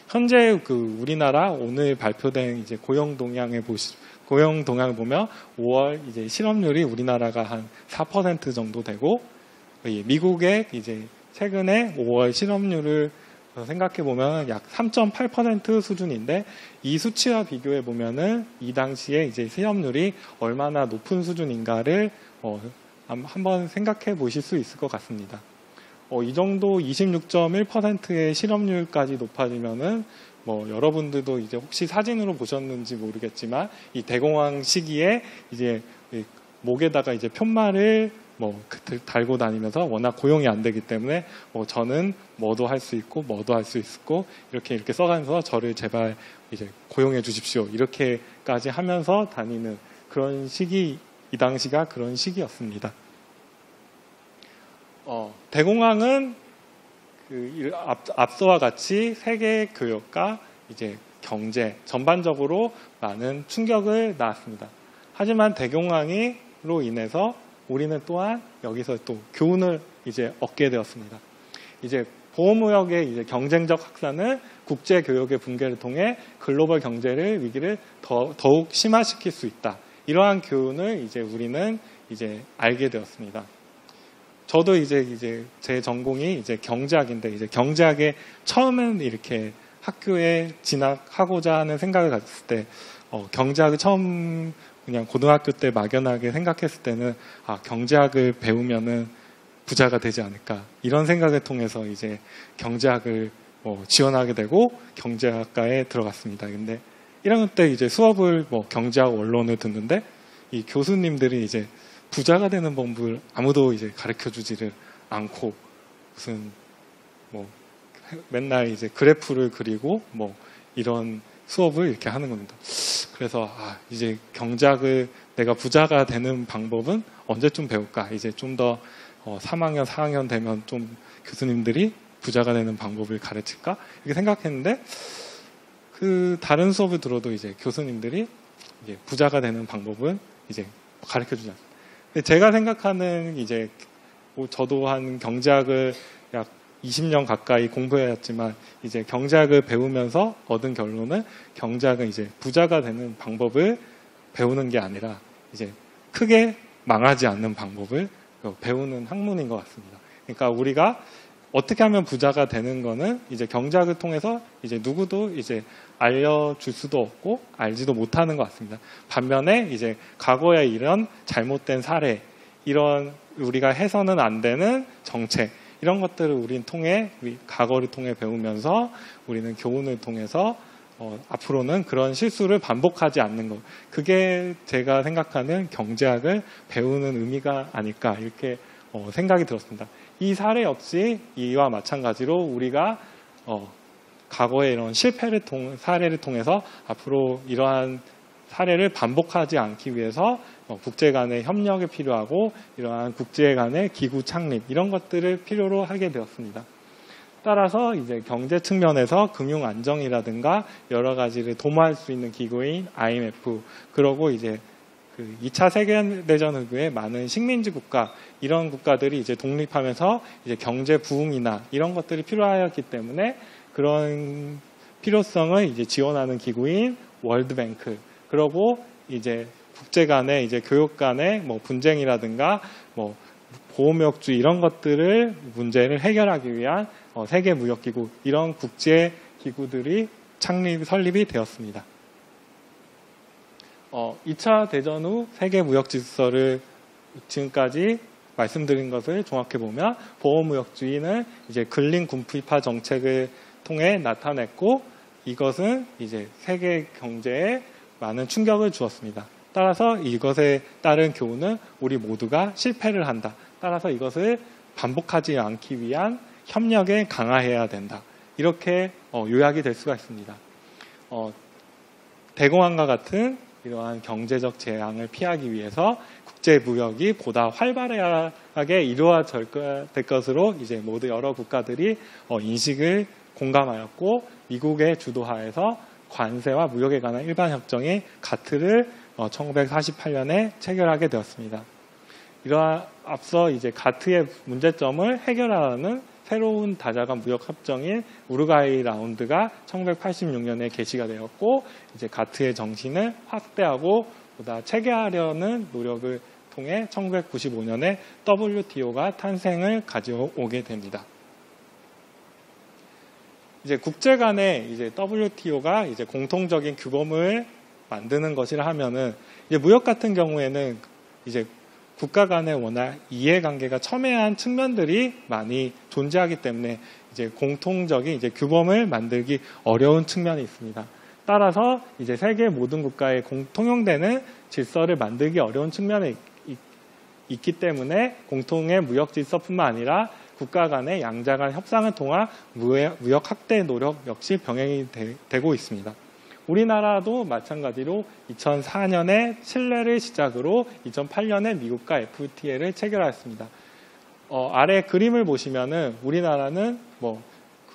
[SPEAKER 1] 현재 그 우리나라 오늘 발표된 이제 고용 동향을 보면 5월 이제 실업률이 우리나라가 한 4% 정도 되고 미국의 이제 최근에 5월 실업률을 생각해 보면 약 3.8% 수준인데 이 수치와 비교해 보면은 이 당시에 이제 실업률이 얼마나 높은 수준인가를 한번 생각해 보실 수 있을 것 같습니다. 이 정도 26.1%의 실업률까지 높아지면은 여러분들도 이제 혹시 사진으로 보셨는지 모르겠지만 이 대공황 시기에 이제 목에다가 이제 편말을 달고 다니면서 워낙 고용이 안 되기 때문에 저는 뭐도 할 수 있고 뭐도 할 수 있고 이렇게 써가면서 저를 제발 이제 고용해 주십시오 이렇게까지 하면서 다니는 그런 시기 이 당시가 그런 시기였습니다. 대공황은 앞서와 같이 세계 교역과 이제 경제 전반적으로 많은 충격을 낳았습니다. 하지만 대공황으로 인해서 우리는 또한 여기서 또 교훈을 이제 얻게 되었습니다. 이제 보호무역의 이제 경쟁적 확산은 국제 교역의 붕괴를 통해 글로벌 경제를 위기를 더욱 심화시킬 수 있다. 이러한 교훈을 이제 우리는 이제 알게 되었습니다. 저도 이제 제 전공이 이제 경제학인데 이제 경제학에 처음엔 이렇게 학교에 진학하고자 하는 생각을 가졌을 때 경제학을 처음 그냥 고등학교 때 막연하게 생각했을 때는 경제학을 배우면은 부자가 되지 않을까 이런 생각을 통해서 이제 경제학을 지원하게 되고 경제학과에 들어갔습니다. 근데 1학년 때 이제 수업을 경제학 원론을 듣는데 이 교수님들이 이제 부자가 되는 법을 아무도 이제 가르쳐 주지를 않고 무슨 뭐 맨날 이제 그래프를 그리고 뭐 이런 수업을 이렇게 하는 겁니다. 그래서 이제 경제학을 내가 부자가 되는 방법은 언제쯤 배울까? 이제 좀 더 3학년, 4학년 되면 좀 교수님들이 부자가 되는 방법을 가르칠까? 이렇게 생각했는데 그 다른 수업을 들어도 이제 교수님들이 이제 부자가 되는 방법은 이제 가르쳐 주지 않습니다. 제가 생각하는 이제 저도 한 경제학을 약 20년 가까이 공부해왔지만 이제 경제학을 배우면서 얻은 결론은 경제학은 이제 부자가 되는 방법을 배우는 게 아니라 이제 크게 망하지 않는 방법을 배우는 학문인 것 같습니다. 그러니까 우리가 어떻게 하면 부자가 되는 거는 이제 경제학을 통해서 이제 누구도 이제 알려줄 수도 없고 알지도 못하는 것 같습니다. 반면에 이제 과거에 이런 잘못된 사례, 이런 우리가 해서는 안 되는 정책, 이런 것들을 우리 과거를 통해 배우면서 우리는 교훈을 통해서 앞으로는 그런 실수를 반복하지 않는 것. 그게 제가 생각하는 경제학을 배우는 의미가 아닐까 이렇게 생각이 들었습니다. 이 사례 역시 이와 마찬가지로 우리가 과거의 이런 사례를 통해서 앞으로 이러한 사례를 반복하지 않기 위해서 국제 간의 협력이 필요하고 이러한 국제 간의 기구 창립 이런 것들을 필요로 하게 되었습니다. 따라서 이제 경제 측면에서 금융 안정이라든가 여러 가지를 도모할 수 있는 기구인 IMF, 그러고 이제 그 2차 세계대전 이후에 많은 식민지 국가, 이런 국가들이 이제 독립하면서 이제 경제 부흥이나 이런 것들이 필요하였기 때문에 그런 필요성을 이제 지원하는 기구인 월드뱅크, 그러고 이제 국제 간의 이제 교역 간의 뭐 분쟁이라든가 뭐 보호무역주의 이런 것들을 문제를 해결하기 위한 세계무역기구, 이런 국제기구들이 설립이 되었습니다. 2차 대전 후 세계무역질서를 지금까지 말씀드린 것을 종합해 보면 보호무역주의는 이제 근린 군부화 정책을 통해 나타냈고 이것은 이제 세계 경제에 많은 충격을 주었습니다. 따라서 이것에 따른 교훈은 우리 모두가 실패를 한다. 따라서 이것을 반복하지 않기 위한 협력에 강화해야 된다. 이렇게 요약이 될 수가 있습니다. 대공황과 같은 이러한 경제적 재앙을 피하기 위해서 국제무역이 보다 활발하게 이루어질 것으로 이제 모두 여러 국가들이 인식을 공감하였고 미국의 주도하에서 관세와 무역에 관한 일반 협정인 가트를 1948년에 체결하게 되었습니다. 앞서 이제 가트의 문제점을 해결하는 새로운 다자간 무역 협정인 우루과이 라운드가 1986년에 개시가 되었고 이제 가트의 정신을 확대하고 보다 체계하려는 노력을 통해 1995년에 WTO가 탄생을 가져오게 됩니다. 이제 국제 간에 이제 WTO가 이제 공통적인 규범을 만드는 것이라 하면은 이제 무역 같은 경우에는 이제 국가 간의 워낙 이해관계가 첨예한 측면들이 많이 존재하기 때문에 이제 공통적인 이제 규범을 만들기 어려운 측면이 있습니다. 따라서 이제 세계 모든 국가에 통용되는 질서를 만들기 어려운 측면이 있기 때문에 공통의 무역 질서뿐만 아니라 국가 간의 양자 간 협상을 통한 무역 확대 노력 역시 병행이 되고 있습니다. 우리나라도 마찬가지로 2004년에 칠레를 시작으로 2008년에 미국과 FTA를 체결하였습니다. 아래 그림을 보시면은 우리나라는 뭐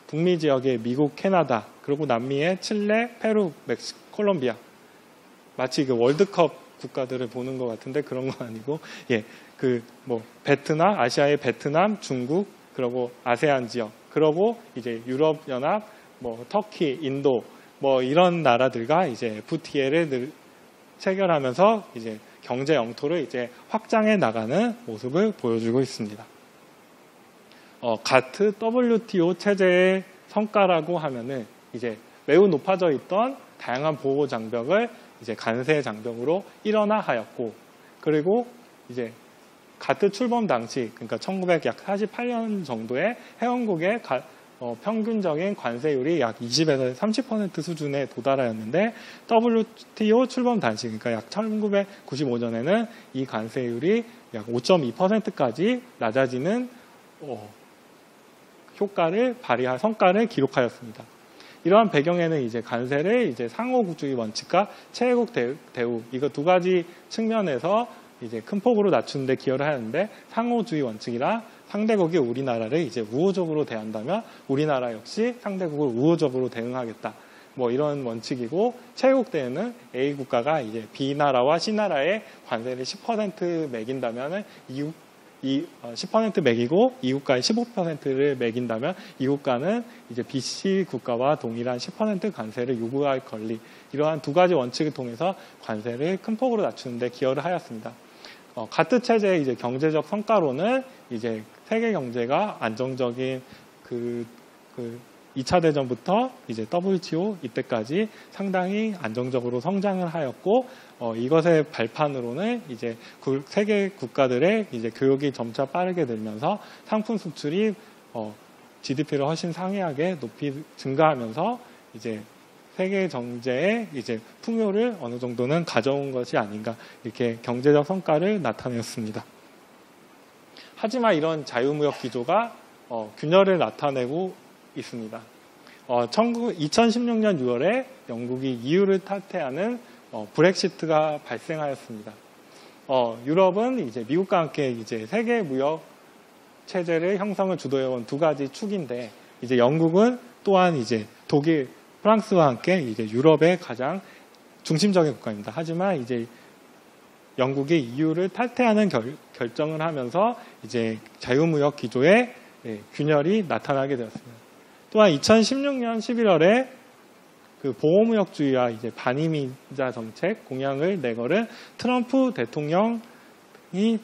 [SPEAKER 1] 북미 지역의 미국, 캐나다, 그리고 남미의 칠레, 페루, 멕시코, 콜롬비아, 마치 그 월드컵 국가들을 보는 것 같은데 그런 건 아니고, 베트남, 아시아의 베트남, 중국, 그리고 아세안 지역, 그리고 이제 유럽 연합, 터키, 인도, 이런 나라들과 이제 FTA를 체결하면서 이제 경제 영토를 이제 확장해 나가는 모습을 보여주고 있습니다. 가트 WTO 체제의 성과라고 하면은 이제 매우 높아져 있던 다양한 보호 장벽을 이제 간세 장벽으로 일원화하였고, 그리고 이제 가트 출범 당시, 그러니까 1948년 정도에 회원국의 평균적인 관세율이 약 20에서 30% 수준에 도달하였는데 WTO 출범 당시, 그러니까 약 1995년에는 이 관세율이 약 5.2%까지 낮아지는
[SPEAKER 2] 효과를 발휘할 성과를 기록하였습니다. 이러한 배경에는 이제 관세를 이제 상호주의 원칙과 최애국 대우 이거 두 가지 측면에서 이제 큰 폭으로 낮추는데 기여를 하는데 상호주의 원칙이라 상대국이 우리나라를 이제 우호적으로 대한다면 우리나라 역시 상대국을 우호적으로 대응하겠다. 뭐 이런 원칙이고 최애국 대우는 A 국가가 이제 B 나라와 C 나라에 관세를 10% 매긴다면은 10% 매기고 이 국가에 15%를 매긴다면 이 국가는 이제 BC 국가와 동일한 10% 관세를 요구할 권리 이러한 두 가지 원칙을 통해서 관세를 큰 폭으로 낮추는데 기여를 하였습니다. 가트 체제의 이제 경제적 성과로는 이제 세계 경제가 안정적인 2차 대전부터 이제 WTO 이때까지 상당히 안정적으로 성장을 하였고 이것의 발판으로는 이제 세계 국가들의 이제 교역이 점차 빠르게 늘면서 상품 수출이 GDP를 훨씬 상회하게 높이 증가하면서 이제 세계 경제의 이제 풍요를 어느 정도는 가져온 것이 아닌가 이렇게 경제적 성과를 나타냈습니다. 하지만 이런 자유무역 기조가 균열을 나타내고 있습니다. 2016년 6월에 영국이 EU를 탈퇴하는 브렉시트가 발생하였습니다. 유럽은 이제 미국과 함께 이제 세계 무역 체제를 형성을 주도해온 두 가지 축인데 이제 영국은 또한 이제 독일, 프랑스와 함께 이제 유럽의 가장 중심적인 국가입니다. 하지만 이제 영국이 EU를 탈퇴하는 결정을 하면서 이제 자유무역 기조의 균열이 나타나게 되었습니다. 또한 2016년 11월에 그 보호무역주의와 이제 반이민자 정책 공약을 내걸은 트럼프 대통령이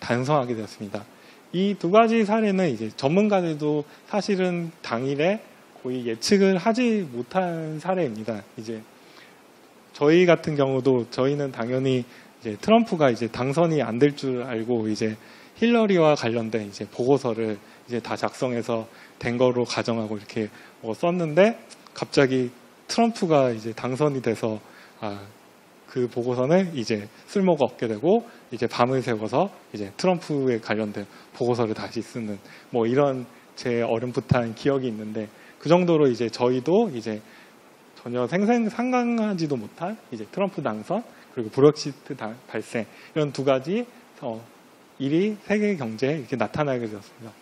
[SPEAKER 2] 단성하게 되었습니다. 이 두 가지 사례는 이제 전문가들도 사실은 당일에 거의 예측을 하지 못한 사례입니다. 이제 저희 같은 경우도 저희는 당연히 이제 트럼프가 이제 당선이 안 될 줄 알고 이제 힐러리와 관련된 이제 보고서를 이제 다 작성해서 된 거로 가정하고 이렇게 썼는데 갑자기 트럼프가 이제 당선이 돼서 그 보고서는 이제 쓸모가 없게 되고 이제 밤을 새워서 이제 트럼프에 관련된 보고서를 다시 쓰는 뭐 이런 제 어렴풋한 기억이 있는데 그 정도로 이제 저희도 이제 전혀 상상하지도 못한 이제 트럼프 당선 그리고 브렉시트 발생 이런 두 가지 일이 세계 경제에 이렇게 나타나게 되었습니다.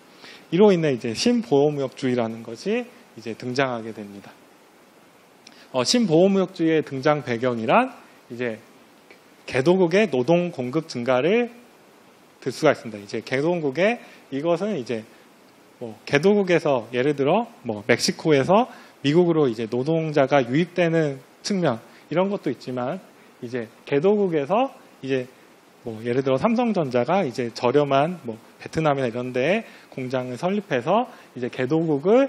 [SPEAKER 2] 이로 인해 이제 신보호무역주의라는 것이 이제 등장하게 됩니다. 신보호무역주의의 등장 배경이란 이제 개도국의 노동 공급 증가를 들 수가 있습니다. 이제 개도국의 이것은 이제 개도국에서 예를 들어 멕시코에서 미국으로 이제 노동자가 유입되는 측면 이런 것도 있지만 이제 개도국에서 이제 예를 들어 삼성전자가 이제 저렴한 베트남이나 이런 데에 공장을 설립해서 이제 개도국의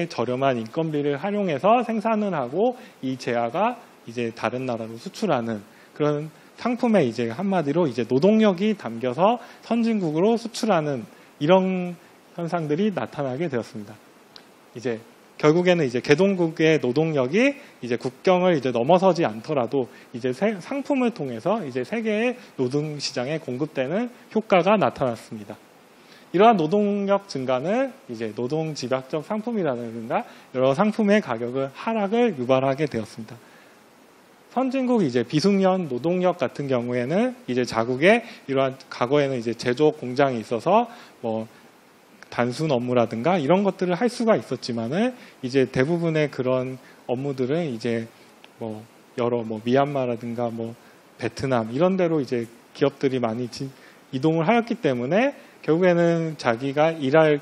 [SPEAKER 2] 저렴한 인건비를 활용해서 생산을 하고 이 재화가 이제 다른 나라로 수출하는 그런 상품에 이제 한마디로 이제 노동력이 담겨서 선진국으로 수출하는 이런 현상들이 나타나게 되었습니다. 이제 결국에는 이제 개동국의 노동력이 이제 국경을 이제 넘어서지 않더라도 이제 상품을 통해서 이제 세계의 노동 시장에 공급되는 효과가 나타났습니다. 이러한 노동력 증가는 이제 노동 집약적 상품이라든가 여러 상품의 가격을 하락을 유발하게 되었습니다. 선진국 이제 비숙련 노동력 같은 경우에는 이제 자국에 이러한 과거에는 이제 제조업 공장이 있어서 단순 업무라든가 이런 것들을 할 수가 있었지만은 이제 대부분의 그런 업무들은 이제 여러 미얀마라든가 베트남 이런 데로 이제 기업들이 많이 이동을 하였기 때문에 결국에는 자기가 일할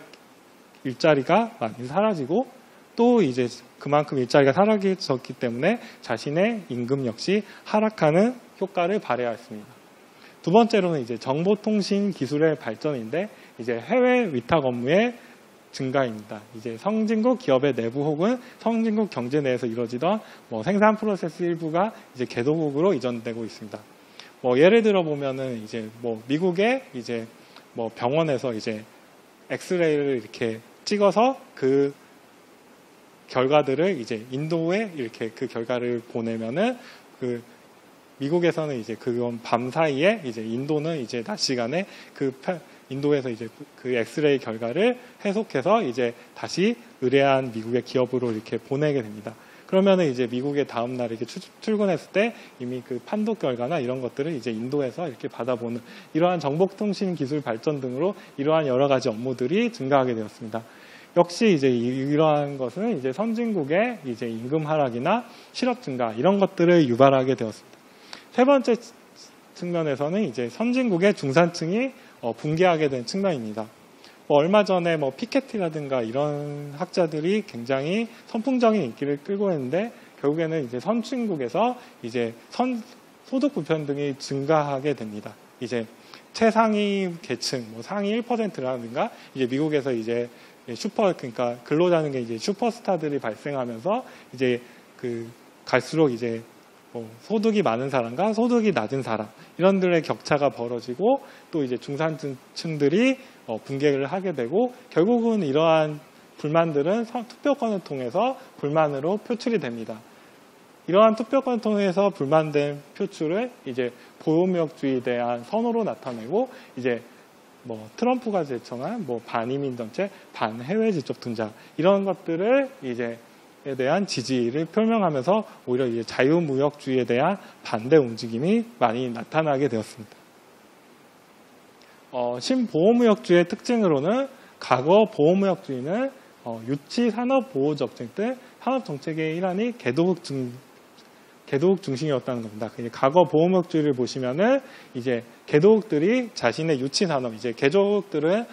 [SPEAKER 2] 일자리가 많이 사라지고 또 이제 그만큼 일자리가 사라졌기 때문에 자신의 임금 역시 하락하는 효과를 발휘하였습니다. 두 번째로는 이제 정보통신 기술의 발전인데 이제 해외 위탁 업무의 증가입니다. 이제 선진국 기업의 내부 혹은 선진국 경제 내에서 이루어지던 생산 프로세스 일부가 이제 개도국으로 이전되고 있습니다. 예를 들어 보면은 이제 미국의 이제 병원에서 이제 엑스레이를 이렇게 찍어서 그 결과들을 이제 인도에 이렇게 그 결과를 보내면은 미국에서는 이제 그건 밤 사이에 이제 인도는 이제 낮 시간에 인도에서 이제 그 엑스레이 결과를 해석해서 이제 다시 의뢰한 미국의 기업으로 이렇게 보내게 됩니다. 그러면은 이제 미국에 다음 날 이렇게 출근했을 때 이미 그 판독 결과나 이런 것들을 이제 인도에서 이렇게 받아보는 이러한 정보통신 기술 발전 등으로 이러한 여러 가지 업무들이 증가하게 되었습니다. 역시 이제 이러한 것은 이제 선진국의 이제 임금 하락이나 실업 증가 이런 것들을 유발하게 되었습니다. 세 번째 측면에서는 이제 선진국의 중산층이 붕괴하게 된 측면입니다. 얼마 전에 피케티라든가 이런 학자들이 굉장히 선풍적인 인기를 끌고 있는데 결국에는 이제 선진국에서 이제 소득 불평등이 증가하게 됩니다. 이제 최상위 계층, 상위 1%라든가 이제 미국에서 이제 그러니까 근로자는 게 이제 슈퍼스타들이 발생하면서 이제 갈수록 이제 소득이 많은 사람과 소득이 낮은 사람 이런들의 격차가 벌어지고 또 이제 중산층들이 붕괴를 하게 되고 결국은 이러한 불만들은 투표권을 통해서 불만으로 표출이 됩니다. 이러한 투표권을 통해서 불만된 표출을 이제 보호무역주의에 대한 선호로 나타내고 이제 트럼프가 제청한 반이민 정책, 반해외 지적 tun자 이런 것들을 이제 에 대한 지지를 표명하면서 오히려 이제 자유무역주의에 대한 반대 움직임이 많이 나타나게 되었습니다. 신보호무역주의의 특징으로는 과거 보호무역주의는 유치 산업보호정책 등 산업정책의 일환이 개도국 중심이었다는 겁니다. 과거 보호무역주의를 보시면은 이제 개도국들이 자신의 유치 산업, 이제 개조국들은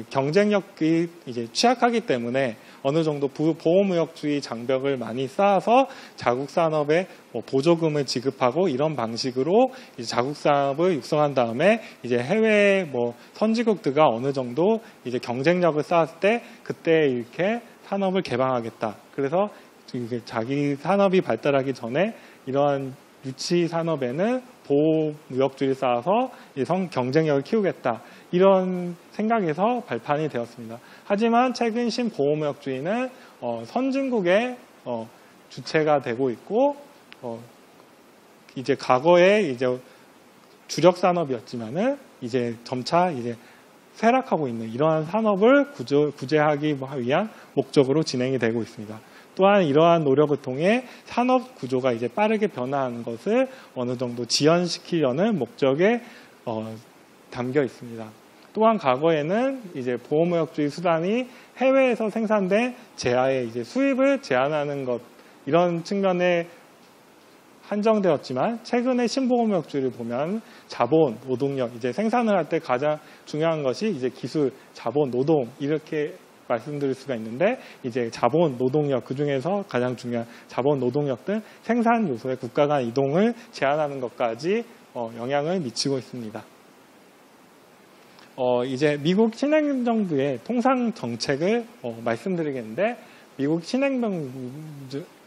[SPEAKER 2] 경쟁력이 이제 취약하기 때문에 어느 정도 보호무역주의 장벽을 많이 쌓아서 자국 산업에 보조금을 지급하고 이런 방식으로 이제 자국 산업을 육성한 다음에 이제 해외 선진국들과 어느 정도 이제 경쟁력을 쌓았을 때 그때 이렇게 산업을 개방하겠다. 그래서 자기 산업이 발달하기 전에 이러한 유치 산업에는 보호무역주의를 쌓아서 경쟁력을 키우겠다. 이런 생각에서 발판이 되었습니다. 하지만 최근 신보호무역주의는 선진국의 주체가 되고 있고 이제 과거에 이제 주력 산업이었지만은 이제 점차 이제 쇠락하고 있는 이러한 산업을 구제하기 위한 목적으로 진행이 되고 있습니다. 또한 이러한 노력을 통해 산업 구조가 이제 빠르게 변화하는 것을 어느 정도 지연시키려는 목적에 담겨 있습니다. 또한 과거에는 이제 보호무역주의 수단이 해외에서 생산된 재화의 이제 수입을 제한하는 것 이런 측면에 한정되었지만 최근에 신보호무역주의를 보면 자본, 노동력 이제 생산을 할 때 가장 중요한 것이 이제 기술, 자본, 노동 이렇게 말씀드릴 수가 있는데 이제 자본, 노동력 그 중에서 가장 중요한 자본, 노동력 등 생산 요소의 국가 간 이동을 제한하는 것까지 영향을 미치고 있습니다. 이제 미국 신행정부의 통상 정책을 말씀드리겠는데 미국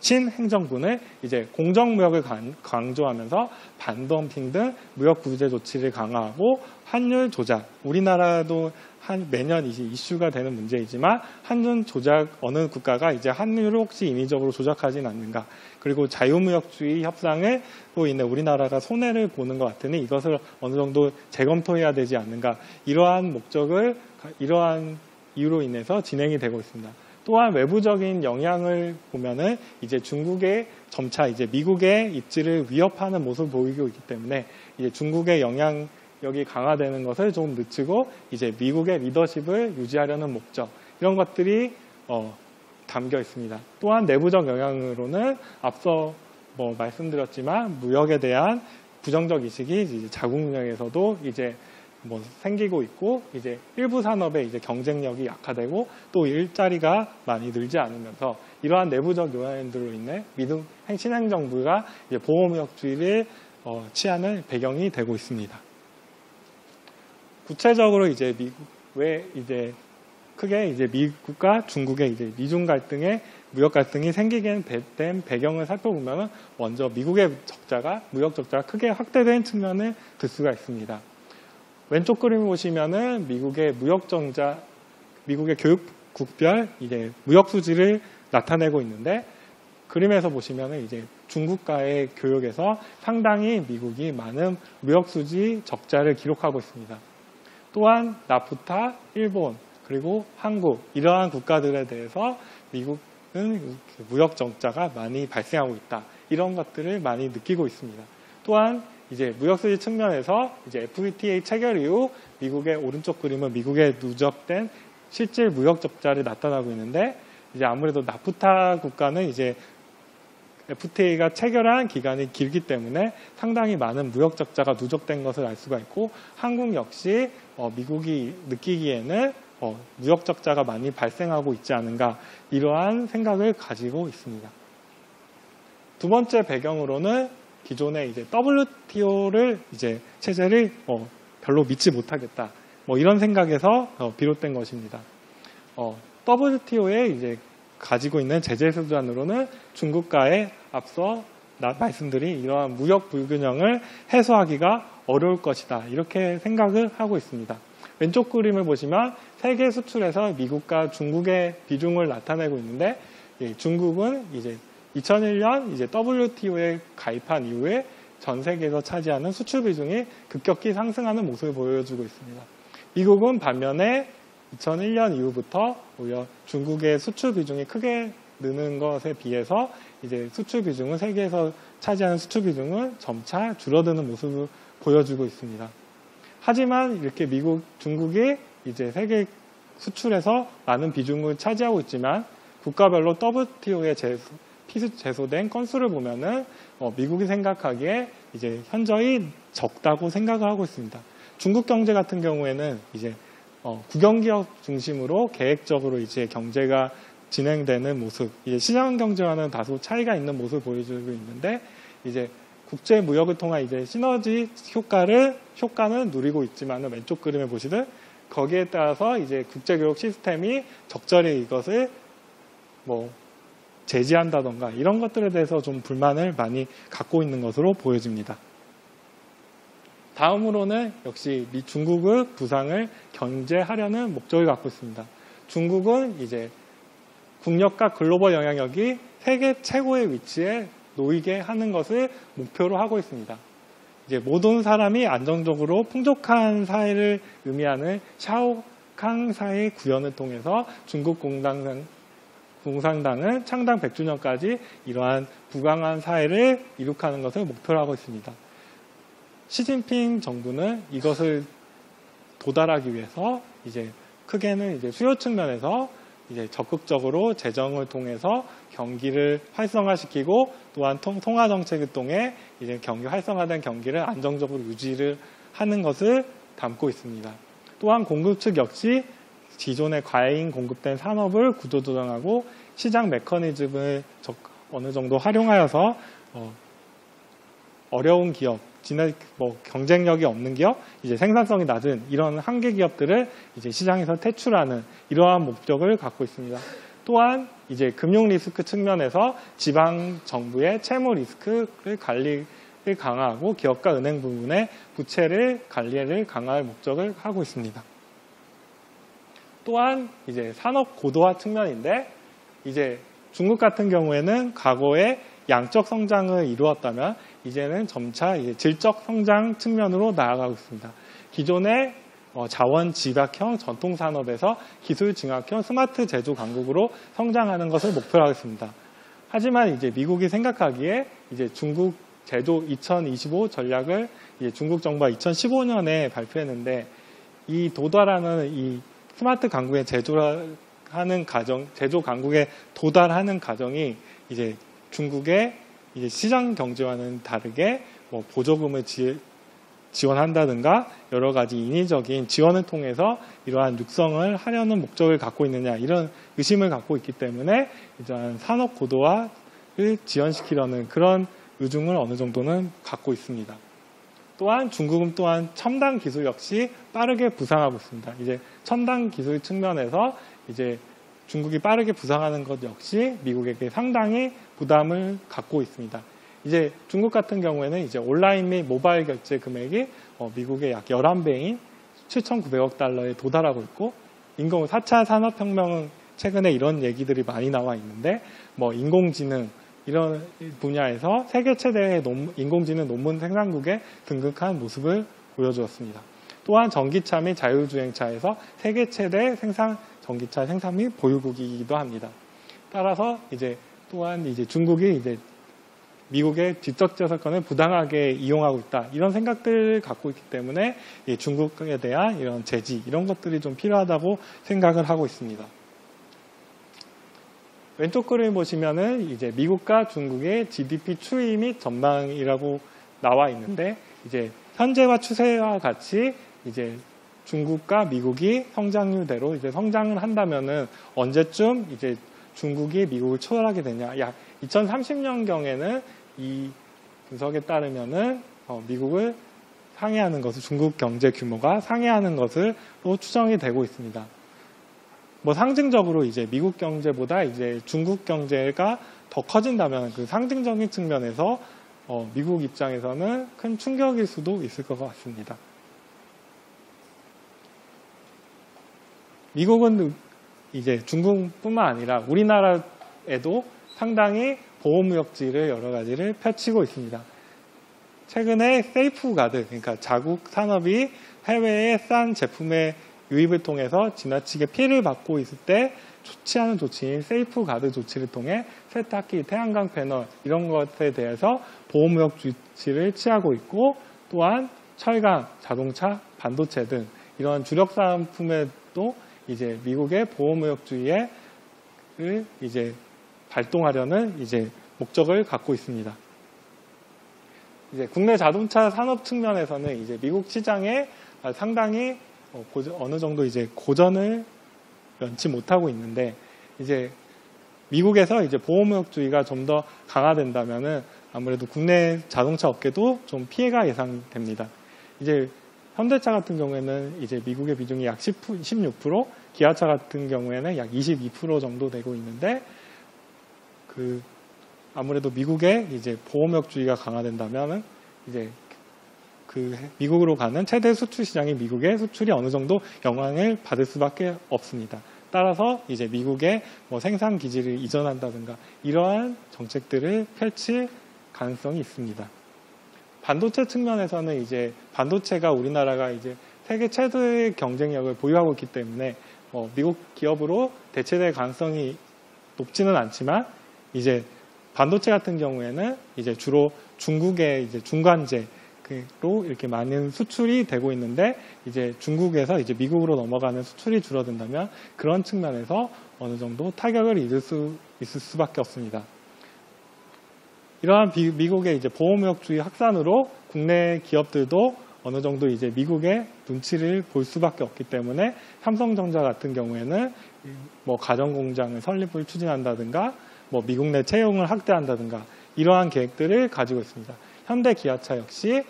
[SPEAKER 2] 신행정부는 이제 공정무역을 강조하면서 반덤핑 등 무역 구제 조치를 강화하고 환율 조작, 우리나라도 매년 이제 이슈가 되는 문제이지만 환율 조작 어느 국가가 이제 환율을 혹시 인위적으로 조작하진 않는가? 그리고 자유무역주의 협상을 또 인해 우리나라가 손해를 보는 것 같으니 이것을 어느 정도 재검토해야 되지 않는가? 이러한 이유로 인해서 진행이 되고 있습니다. 또한 외부적인 영향을 보면은 이제 중국의 점차 이제 미국의 입지를 위협하는 모습을 보이고 있기 때문에 이제 중국의 영향력이 강화되는 것을 좀 늦추고 이제 미국의 리더십을 유지하려는 목적 이런 것들이 담겨 있습니다. 또한 내부적 영향으로는 앞서 말씀드렸지만 무역에 대한 부정적 인식이 이제 자국mun역에서도 이제 생기고 있고 이제 일부 산업의 이제 경쟁력이 약화되고 또 일자리가 많이 늘지 않으면서 이러한 내부적 요인들로 인해 미국 신행정부가 이제 보호무역주의를 취하는 배경이 되고 있습니다. 구체적으로 이제 미국의 이제 크게 이제 미국과 중국의 이제 미중 갈등의 무역 갈등이 생기게 된 배경을 살펴보면 먼저 미국의 무역 적자가 크게 확대된 측면을 들 수가 있습니다. 왼쪽 그림을 보시면은 미국의 미국의 교육국별 이제 무역 수지를 나타내고 있는데 그림에서 보시면은 이제 중국과의 교역에서 상당히 미국이 많은 무역 수지 적자를 기록하고 있습니다. 또한 나프타, 일본, 그리고 한국 이러한 국가들에 대해서 미국은 무역 적자가 많이 발생하고 있다. 이런 것들을 많이 느끼고 있습니다. 또한 이제 무역수지 측면에서 이제 FTA 체결 이후 미국의 오른쪽 그림은 미국의 누적된 실질 무역 적자를 나타나고 있는데 이제 아무래도 나프타 국가는 이제 FTA가 체결한 기간이 길기 때문에 상당히 많은 무역 적자가 누적된 것을 알 수가 있고 한국 역시 미국이 느끼기에는 무역 적자가 많이 발생하고 있지 않은가 이러한 생각을 가지고 있습니다. 두 번째 배경으로는 기존의 이제 WTO를 이제 체제를 별로 믿지 못하겠다. 이런 생각에서 비롯된 것입니다. WTO에 이제 가지고 있는 제재 수단으로는 중국과의 앞서 말씀드린 이러한 무역 불균형을 해소하기가 어려울 것이다. 이렇게 생각을 하고 있습니다. 왼쪽 그림을 보시면 세계 수출에서 미국과 중국의 비중을 나타내고 있는데 중국은 이제 2001년 이제 WTO에 가입한 이후에 전 세계에서 차지하는 수출 비중이 급격히 상승하는 모습을 보여주고 있습니다. 미국은 반면에 2001년 이후부터 오히려 중국의 수출 비중이 크게 느는 것에 비해서 이제 수출 비중은 세계에서 차지하는 수출 비중은 점차 줄어드는 모습을 보여주고 있습니다. 하지만 이렇게 중국이 이제 세계 수출에서 많은 비중을 차지하고 있지만 국가별로 WTO에 제소된 건수를 보면은 미국이 생각하기에 이제 현저히 적다고 생각을 하고 있습니다. 중국 경제 같은 경우에는 이제 국영기업 중심으로 계획적으로 이제 경제가 진행되는 모습, 이제 시장 경제와는 다소 차이가 있는 모습을 보여주고 있는데 이제 국제 무역을 통한 이제 시너지 효과는 누리고 있지만은 왼쪽 그림을 보시듯 거기에 따라서 이제 국제 교육 시스템이 적절히 이것을 제지한다던가 이런 것들에 대해서 좀 불만을 많이 갖고 있는 것으로 보여집니다. 다음으로는 역시 중국의 부상을 견제하려는 목적을 갖고 있습니다. 중국은 이제 국력과 글로벌 영향력이 세계 최고의 위치에 놓이게 하는 것을 목표로 하고 있습니다. 이제 모든 사람이 안정적으로 풍족한 사회를 의미하는 샤오캉 사회 구현을 통해서 중국 공산당은 창당 100주년까지 이러한 부강한 사회를 이룩하는 것을 목표로 하고 있습니다. 시진핑 정부는 이것을 도달하기 위해서 이제 크게는 이제 수요 측면에서 이제 적극적으로 재정을 통해서 경기를 활성화시키고 또한 통화 정책을 통해 이제 활성화된 경기를 안정적으로 유지를 하는 것을 담고 있습니다. 또한 공급 측 역시 기존의 과잉 공급된 산업을 구조조정하고 시장 메커니즘을 어느 정도 활용하여서 어려운 기업, 경쟁력이 없는 기업, 이제 생산성이 낮은 이런 한계 기업들을 이제 시장에서 퇴출하는 이러한 목적을 갖고 있습니다. 또한 이제 금융 리스크 측면에서 지방 정부의 채무 리스크를 관리를 강화하고 기업과 은행 부문의 부채를 관리를 강화할 목적을 하고 있습니다. 또한 이제 산업 고도화 측면인데 이제 중국 같은 경우에는 과거에 양적 성장을 이루었다면 이제는 점차 이제 질적 성장 측면으로 나아가고 있습니다. 기존의 자원 집약형 전통 산업에서 기술 증학형 스마트 제조 강국으로 성장하는 것을 목표로 하겠습니다. 하지만 이제 미국이 생각하기에 이제 중국 제조 2025 전략을 이제 중국 정부가 2015년에 발표했는데 이 도달하는 이 스마트 강국에 제조 강국에 도달하는 과정이 이제 중국의 이제 시장 경제와는 다르게 보조금을 지원한다든가 여러 가지 인위적인 지원을 통해서 이러한 육성을 하려는 목적을 갖고 있느냐 이런 의심을 갖고 있기 때문에 이러한 산업 고도화를 지원시키려는 그런 의중을 어느 정도는 갖고 있습니다. 또한 중국은 또한 첨단 기술 역시 빠르게 부상하고 있습니다. 이제 첨단 기술 측면에서 이제 중국이 빠르게 부상하는 것 역시 미국에게 상당히 부담을 갖고 있습니다. 이제 중국 같은 경우에는 이제 온라인 및 모바일 결제 금액이 미국의 약 11배인 7,900억 달러에 도달하고 있고 4차 산업혁명은 최근에 이런 얘기들이 많이 나와 있는데 인공지능 이런 분야에서 세계 최대의 인공지능 논문 생산국에 등극한 모습을 보여주었습니다. 또한 전기차 및 자율주행차에서 세계 최대 전기차 생산 및 보유국이기도 합니다. 따라서 또한 중국이 미국의 지적재산권을 부당하게 이용하고 있다. 이런 생각들을 갖고 있기 때문에 중국에 대한 이런 제지, 이런 것들이 좀 필요하다고 생각을 하고 있습니다. 왼쪽 그림 보시면은 미국과 중국의 GDP 추이 및 전망이라고 나와 있는데, 현재와 추세와 같이 중국과 미국이 성장률대로 성장을 한다면은 언제쯤 중국이 미국을 초월하게 되냐. 약 2030년경에는 이 분석에 따르면은 미국을 상회하는 것을, 중국 경제 규모가 상회하는 것으로 추정이 되고 있습니다. 상징적으로 미국 경제보다 중국 경제가 더 커진다면 그 상징적인 측면에서 미국 입장에서는 큰 충격일 수도 있을 것 같습니다. 미국은 중국뿐만 아니라 우리나라에도 상당히 보호무역지를 여러 가지를 펼치고 있습니다. 최근에 세이프가드, 그러니까 자국 산업이 해외의 싼 제품의 유입을 통해서 지나치게 피해를 받고 있을 때 취하는 조치인 세이프가드 조치를 통해 세탁기, 태양광 패널 이런 것에 대해서 보호무역 조치를 취하고 있고, 또한 철강, 자동차, 반도체 등 이런 주력 산품에도 미국의 보호무역주의를 발동하려는 목적을 갖고 있습니다. 국내 자동차 산업 측면에서는 미국 시장에 상당히 어느 정도 고전을 면치 못하고 있는데, 미국에서 보호무역주의가 좀 더 강화된다면은 아무래도 국내 자동차 업계도 좀 피해가 예상됩니다. 현대차 같은 경우에는 미국의 비중이 약 16%, 기아차 같은 경우에는 약 22% 정도 되고 있는데, 아무래도 미국의 보호무역주의가 강화된다면은 미국으로 가는 최대 수출 시장인 미국의 수출이 어느 정도 영향을 받을 수밖에 없습니다. 따라서 미국의 생산 기지를 이전한다든가 이러한 정책들을 펼칠 가능성이 있습니다. 반도체 측면에서는 반도체가 우리나라가 세계 최대의 경쟁력을 보유하고 있기 때문에 미국 기업으로 대체될 가능성이 높지는 않지만, 반도체 같은 경우에는 주로 중국의 중간재로 이렇게 많은 수출이 되고 있는데, 중국에서 미국으로 넘어가는 수출이 줄어든다면 그런 측면에서 어느 정도 타격을 입을 수 있을 수밖에 없습니다. 이러한 미국의 보호무역주의 확산으로 국내 기업들도 어느 정도 미국의 눈치를 볼 수밖에 없기 때문에, 삼성전자 같은 경우에는 가정공장을 설립을 추진한다든가 미국 내 채용을 확대한다든가 이러한 계획들을 가지고 있습니다. 현대 기아차 역시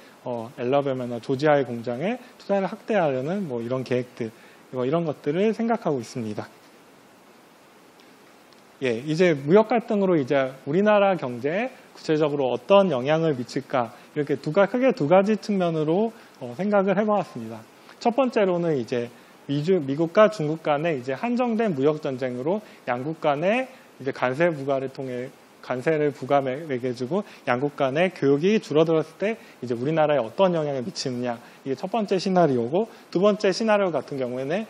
[SPEAKER 2] 엘라베마나 조지아의 공장에 투자를 확대하려는 이런 계획들, 이런 것들을 생각하고 있습니다. 무역 갈등으로 우리나라 경제에 구체적으로 어떤 영향을 미칠까, 이렇게 크게 두 가지 측면으로 생각을 해보았습니다. 첫 번째로는 미국과 중국 간의 한정된 무역 전쟁으로 양국 간의 관세를 매겨주고 양국 간의 교역이 줄어들었을 때 우리나라에 어떤 영향을 미치느냐, 이게 첫 번째 시나리오고, 두 번째 시나리오 같은 경우에는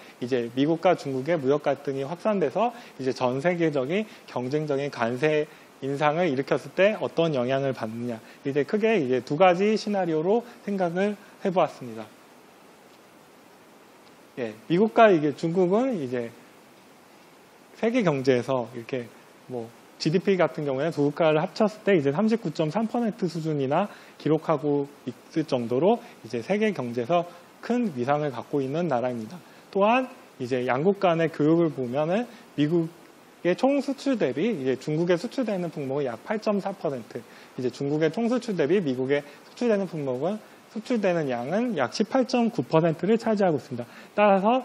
[SPEAKER 2] 미국과 중국의 무역 갈등이 확산돼서 전 세계적인 경쟁적인 관세 인상을 일으켰을 때 어떤 영향을 받느냐, 크게 두 가지 시나리오로 생각을 해보았습니다. 미국과 중국은 세계 경제에서 이렇게 GDP 같은 경우에 두 국가를 합쳤을 때 39.3% 수준이나 기록하고 있을 정도로 세계 경제에서 큰 위상을 갖고 있는 나라입니다. 또한 양국 간의 교역을 보면은 미국의 총 수출 대비 중국에 수출되는 품목은 약 8.4%, 중국의 총 수출 대비 미국에 수출되는 품목은 수출되는 양은 약 18.9%를 차지하고 있습니다. 따라서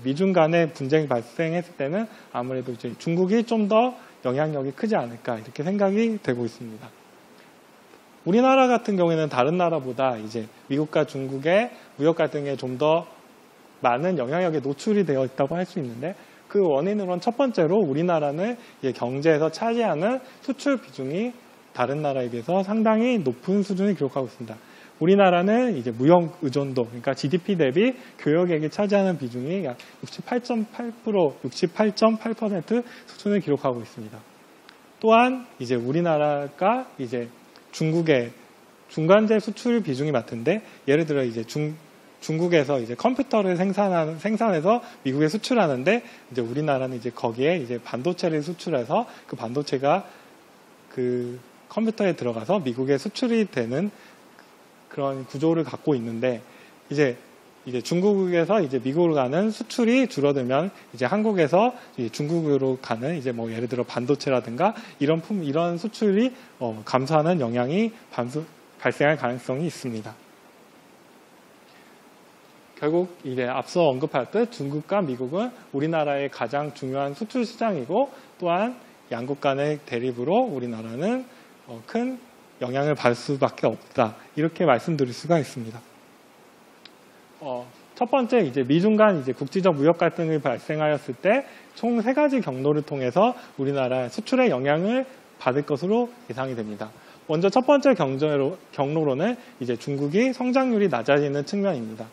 [SPEAKER 2] 미중 간의 분쟁이 발생했을 때는 아무래도 중국이 좀 더 영향력이 크지 않을까, 이렇게 생각이 되고 있습니다. 우리나라 같은 경우에는 다른 나라보다 미국과 중국의 무역 갈등에 좀 더 많은 영향력에 노출이 되어 있다고 할 수 있는데, 그 원인으로는 첫 번째로 우리나라는 경제에서 차지하는 수출 비중이 다른 나라에 비해서 상당히 높은 수준을 기록하고 있습니다. 우리나라는 이제 무역 의존도, 그러니까 GDP 대비 교역액이 차지하는 비중이 약 68.8% 수준을 기록하고 있습니다. 또한 이제 우리나라가 이제 중국의 중간재 수출 비중이 많던데, 예를 들어 이제 중국에서 이제 컴퓨터를 생산해서 미국에 수출하는데, 이제 우리나라는 이제 거기에 이제 반도체를 수출해서 그 반도체가 그 컴퓨터에 들어가서 미국에 수출이 되는 그런 구조를 갖고 있는데, 이제 중국에서 이제 미국으로 가는 수출이 줄어들면 이제 한국에서 이제 중국으로 가는 이제 뭐 예를 들어 반도체라든가 이런 수출이 감소하는 영향이 발생할 가능성이 있습니다. 결국 이제 앞서 언급했듯 중국과 미국은 우리나라의 가장 중요한 수출 시장이고, 또한 양국 간의 대립으로 우리나라는 큰 영향을 받을 수밖에 없다, 이렇게 말씀드릴 수가 있습니다. 첫 번째, 이제 미중 간 이제 국제적 무역 갈등이 발생하였을 때 총 3가지 경로를 통해서 우리나라 수출에 영향을 받을 것으로 예상이 됩니다. 먼저 첫 번째 경로로는 이제 중국이 성장률이 낮아지는 측면입니다.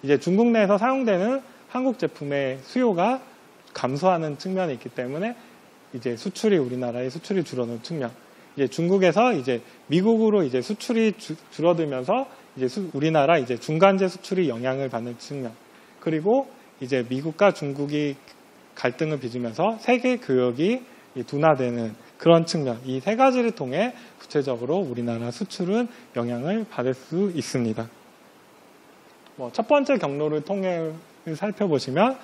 [SPEAKER 2] 이제 중국 내에서 사용되는 한국 제품의 수요가 감소하는 측면이 있기 때문에 이제 우리나라의 수출이 줄어드는 측면. 이제 중국에서 이제 미국으로 이제 수출이 줄어들면서 이제 우리나라 이제 중간재 수출이 영향을 받는 측면. 그리고 이제 미국과 중국이 갈등을 빚으면서 세계 교역이 둔화되는 그런 측면. 이 3가지를 통해 구체적으로 우리나라 수출은 영향을 받을 수 있습니다. 첫 번째 경로를 통해 살펴보시면,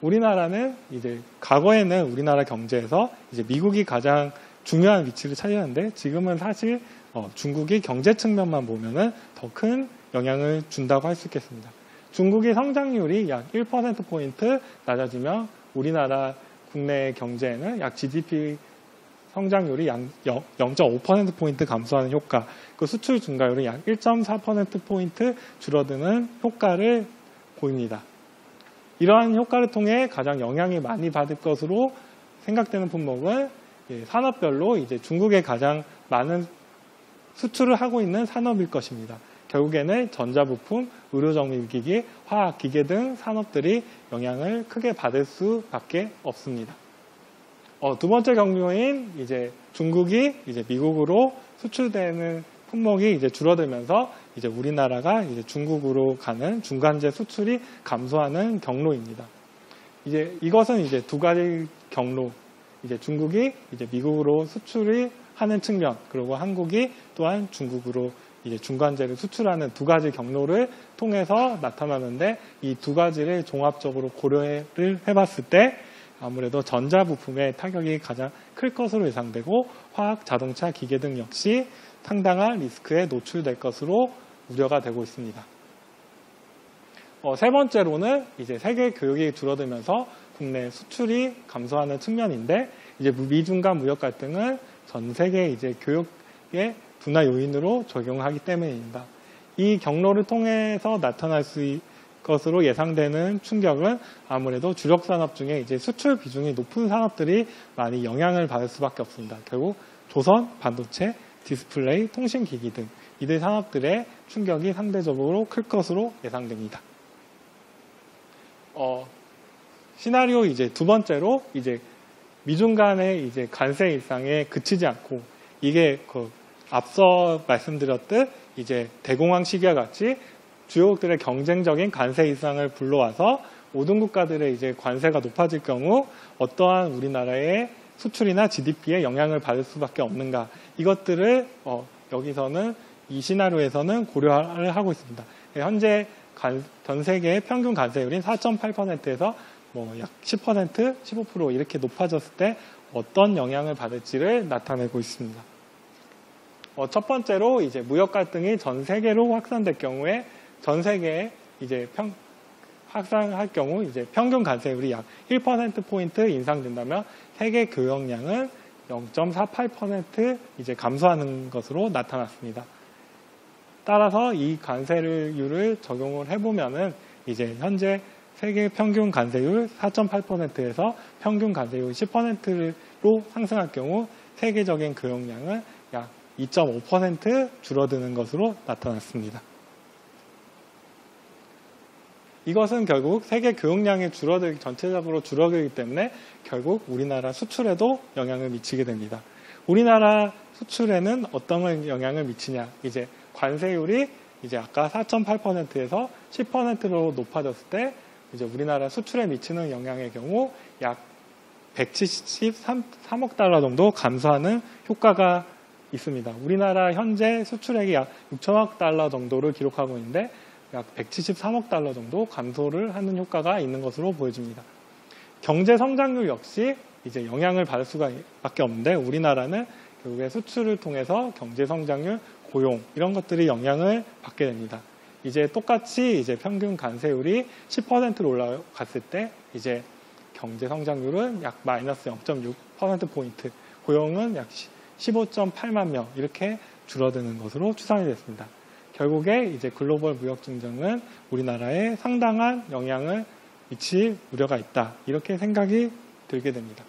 [SPEAKER 2] 우리나라는 이제 과거에는 우리나라 경제에서 이제 미국이 가장 중요한 위치를 차지하는데, 지금은 사실 중국이 경제 측면만 보면은 더 큰 영향을 준다고 할 수 있겠습니다. 중국의 성장률이 약 1%포인트 낮아지면 우리나라 국내 경제에는 약 GDP 성장률이 약 0.5%포인트 감소하는 효과, 그 수출 증가율이 약 1.4%포인트 줄어드는 효과를 보입니다. 이러한 효과를 통해 가장 영향이 많이 받을 것으로 생각되는 품목은 산업별로 이제 중국에 가장 많은 수출을 하고 있는 산업일 것입니다. 결국에는 전자부품, 의료정밀기기, 화학기계 등 산업들이 영향을 크게 받을 수밖에 없습니다. 두 번째 경로인 이제 중국이 이제 미국으로 수출되는 품목이 이제 줄어들면서 이제 우리나라가 이제 중국으로 가는 중간재 수출이 감소하는 경로입니다. 이제 이것은 이제 2가지 경로, 이제 중국이 이제 미국으로 수출을 하는 측면, 그리고 한국이 또한 중국으로 이제 중간재를 수출하는 2가지 경로를 통해서 나타나는데, 이 2가지를 종합적으로 고려를 해봤을 때 아무래도 전자부품의 타격이 가장 클 것으로 예상되고, 화학, 자동차, 기계 등 역시 상당한 리스크에 노출될 것으로 우려가 되고 있습니다. 세 번째로는 이제 세계 교역이 줄어들면서 국내 수출이 감소하는 측면인데, 이제 미중 간 무역 갈등은 전 세계 이제 교역의 둔화 요인으로 적용하기 때문입니다. 이 경로를 통해서 나타날 것으로 예상되는 충격은 아무래도 주력 산업 중에 이제 수출 비중이 높은 산업들이 많이 영향을 받을 수밖에 없습니다. 결국 조선, 반도체, 디스플레이, 통신기기 등 이들 산업들의 충격이 상대적으로 클 것으로 예상됩니다. 시나리오 이제 2번째로 이제 미중 간의 이제 관세 일상에 그치지 않고, 이게 앞서 말씀드렸듯 이제 대공황 시기와 같이 주요국들의 경쟁적인 관세 일상을 불러와서 모든 국가들의 이제 관세가 높아질 경우 어떠한 우리나라의 수출이나 GDP에 영향을 받을 수밖에 없는가, 이것들을 여기서는 이 시나리오에서는 고려를 하고 있습니다. 현재 전 세계의 평균 관세율인 4.8%에서 약 10%, 15% 이렇게 높아졌을 때 어떤 영향을 받을지를 나타내고 있습니다. 첫 번째로 이제 무역 갈등이 전 세계로 확산될 경우에 전 세계에 이제 확산할 경우 이제 평균 관세율이 약 1%포인트 인상된다면 세계 교역량은 0.48% 이제 감소하는 것으로 나타났습니다. 따라서 이 관세율을 적용을 해보면은 이제 현재 세계 평균 관세율 4.8%에서 평균 관세율 10%로 상승할 경우 세계적인 교역량은 약 2.5% 줄어드는 것으로 나타났습니다. 이것은 결국 세계 교역량이 전체적으로 줄어들기 때문에 결국 우리나라 수출에도 영향을 미치게 됩니다. 우리나라 수출에는 어떤 영향을 미치냐? 이제 관세율이 이제 아까 4.8%에서 10%로 높아졌을 때 이제 우리나라 수출에 미치는 영향의 경우 약 173억 달러 정도 감소하는 효과가 있습니다. 우리나라 현재 수출액이 약 6천억 달러 정도를 기록하고 있는데 약 173억 달러 정도 감소를 하는 효과가 있는 것으로 보여집니다. 경제 성장률 역시 이제 영향을 받을 수밖에 없는데 우리나라는 결국에 수출을 통해서 경제 성장률, 고용 이런 것들이 영향을 받게 됩니다. 이제 똑같이 이제 평균 관세율이 10%로 올라갔을 때 이제 경제 성장률은 약 마이너스 0.6%포인트, 고용은 약 15.8만 명 이렇게 줄어드는 것으로 추산이 됐습니다. 결국에 이제 글로벌 무역竞争은 우리나라에 상당한 영향을 미칠 우려가 있다. 이렇게 생각이 들게 됩니다.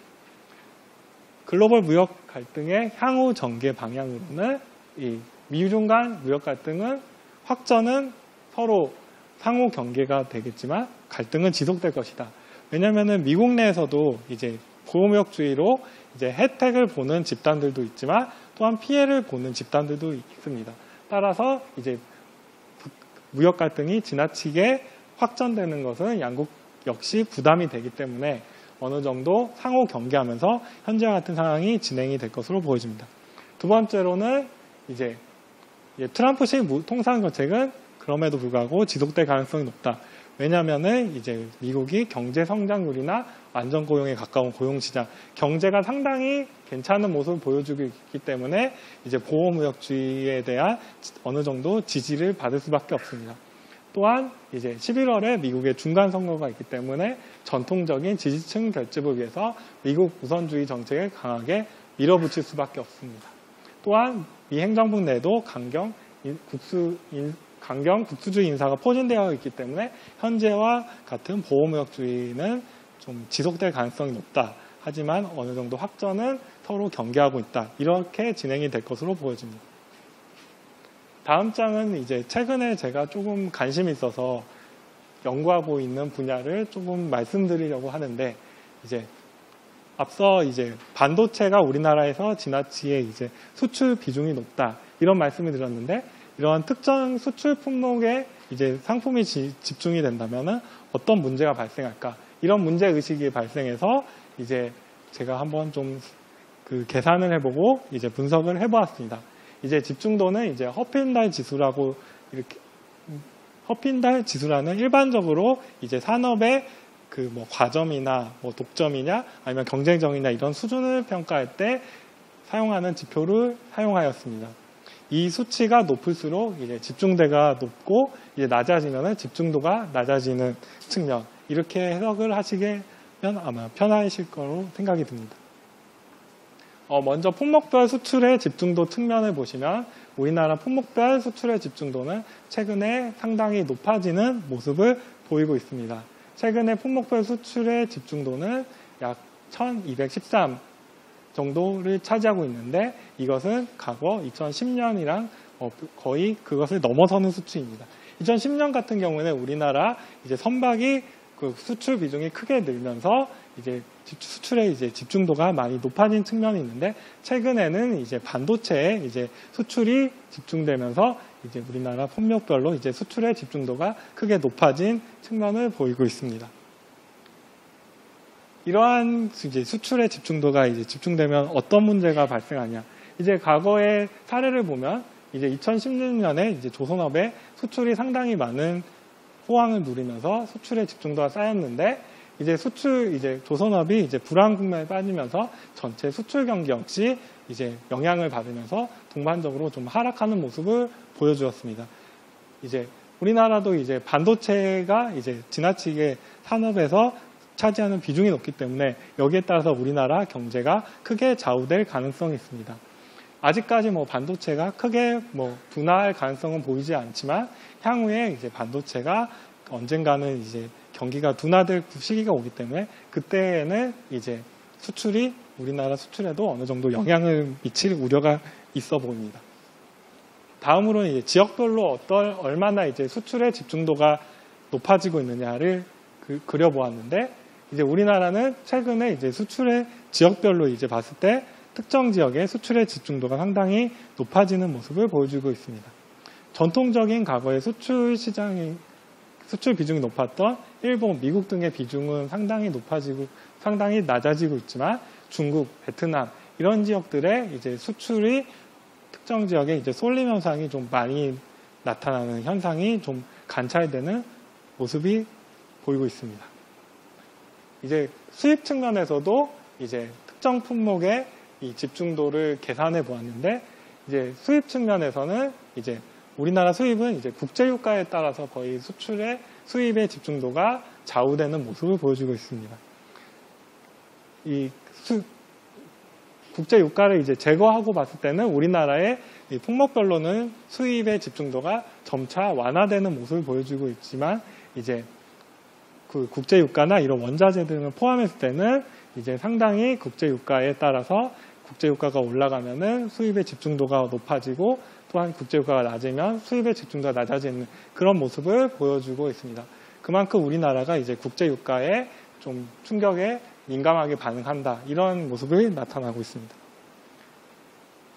[SPEAKER 2] 글로벌 무역 갈등의 향후 전개 방향으로는 이 미중 간 무역 갈등은 확전은 서로 상호 경계가 되겠지만 갈등은 지속될 것이다. 왜냐하면 미국 내에서도 이제 보호무역주의로 이제 혜택을 보는 집단들도 있지만 또한 피해를 보는 집단들도 있습니다. 따라서 이제 무역 갈등이 지나치게 확전되는 것은 양국 역시 부담이 되기 때문에 어느 정도 상호 경계하면서 현재와 같은 상황이 진행이 될 것으로 보여집니다. 두 번째로는 이제 트럼프식 통상 정책은 그럼에도 불구하고 지속될 가능성이 높다. 왜냐하면은 이제 미국이 경제 성장률이나 안정 고용에 가까운 고용 시장, 경제가 상당히 괜찮은 모습을 보여주고 있기 때문에 이제 보호무역주의에 대한 어느 정도 지지를 받을 수밖에 없습니다. 또한 이제 11월에 미국의 중간 선거가 있기 때문에 전통적인 지지층 결집을 위해서 미국 우선주의 정책을 강하게 밀어붙일 수밖에 없습니다. 또한 미 행정부 내도 강경 국수주의 인사가 포진되어 있기 때문에 현재와 같은 보호무역주의는 좀 지속될 가능성이 높다. 하지만 어느 정도 확전은 서로 경계하고 있다. 이렇게 진행이 될 것으로 보여집니다. 다음 장은 이제 최근에 제가 조금 관심이 있어서 연구하고 있는 분야를 조금 말씀드리려고 하는데 이제 앞서 이제 반도체가 우리나라에서 지나치게 이제 수출 비중이 높다. 이런 말씀을 드렸는데 이러한 특정 수출 품목에 이제 상품이 집중이 된다면 어떤 문제가 발생할까? 이런 문제 의식이 발생해서 이제 제가 한번 좀 그 계산을 해보고 이제 분석을 해보았습니다. 이제 집중도는 이제 허핀달 지수라고 이렇게 허핀달 지수라는 일반적으로 이제 산업의 그 뭐 과점이나 뭐 독점이냐 아니면 경쟁적이냐 이런 수준을 평가할 때 사용하는 지표를 사용하였습니다. 이 수치가 높을수록 이제 집중도가 높고 이제 낮아지면은 집중도가 낮아지는 측면 이렇게 해석을 하시면 아마 편하실 거로 생각이 듭니다. 먼저 품목별 수출의 집중도 측면을 보시면 우리나라 품목별 수출의 집중도는 최근에 상당히 높아지는 모습을 보이고 있습니다. 최근에 품목별 수출의 집중도는 약 1213 정도를 차지하고 있는데 이것은 과거 2010년이랑 거의 그것을 넘어서는 수치입니다. 2010년 같은 경우는 우리나라 이제 선박이 그 수출 비중이 크게 늘면서 이제 수출의 이제 집중도가 많이 높아진 측면이 있는데 최근에는 이제 반도체에 이제 수출이 집중되면서 이제 우리나라 품목별로 이제 수출의 집중도가 크게 높아진 측면을 보이고 있습니다. 이러한 이제 수출의 집중도가 이제 집중되면 어떤 문제가 발생하냐? 이제 과거의 사례를 보면 이제 2016년에 이제 조선업의 수출이 상당히 많은 호황을 누리면서 수출의 집중도가 쌓였는데 이제 조선업이 이제 불황 국면에 빠지면서 전체 수출 경기 역시 이제 영향을 받으면서 동반적으로 좀 하락하는 모습을 보여주었습니다. 이제 우리나라도 이제 반도체가 이제 지나치게 산업에서 차지하는 비중이 높기 때문에 여기에 따라서 우리나라 경제가 크게 좌우될 가능성이 있습니다. 아직까지 뭐 반도체가 크게 뭐 둔화할 가능성은 보이지 않지만 향후에 이제 반도체가 언젠가는 이제 경기가 둔화될 시기가 오기 때문에 그때에는 이제 우리나라 수출에도 어느 정도 영향을 미칠 우려가 있어 보입니다. 다음으로는 이제 지역별로 얼마나 이제 수출의 집중도가 높아지고 있느냐를 그려보았는데, 이제 우리나라는 최근에 이제 수출의 지역별로 이제 봤을 때 특정 지역의 수출의 집중도가 상당히 높아지는 모습을 보여주고 있습니다. 전통적인 과거의 수출 비중이 높았던 일본, 미국 등의 비중은 상당히 낮아지고 있지만 중국, 베트남 이런 지역들의 이제 수출이 특정 지역에 이제 쏠림 현상이 좀 많이 나타나는 현상이 좀 관찰되는 모습이 보이고 있습니다. 이제 수입 측면에서도 이제 특정 품목의 이 집중도를 계산해 보았는데, 이제 수입 측면에서는 이제 우리나라 수입은 이제 국제유가에 따라서 거의 수입의 집중도가 좌우되는 모습을 보여주고 있습니다. 이 국제유가를 이제 제거하고 봤을 때는 우리나라의 이 품목별로는 수입의 집중도가 점차 완화되는 모습을 보여주고 있지만, 이제 그 국제유가나 이런 원자재 등을 포함했을 때는 이제 상당히 국제유가에 따라서 국제유가가 올라가면은 수입의 집중도가 높아지고, 또한 국제유가가 낮으면 수입의 집중도가 낮아지는 그런 모습을 보여주고 있습니다. 그만큼 우리나라가 이제 국제유가에 좀 충격에 민감하게 반응한다, 이런 모습이 나타나고 있습니다.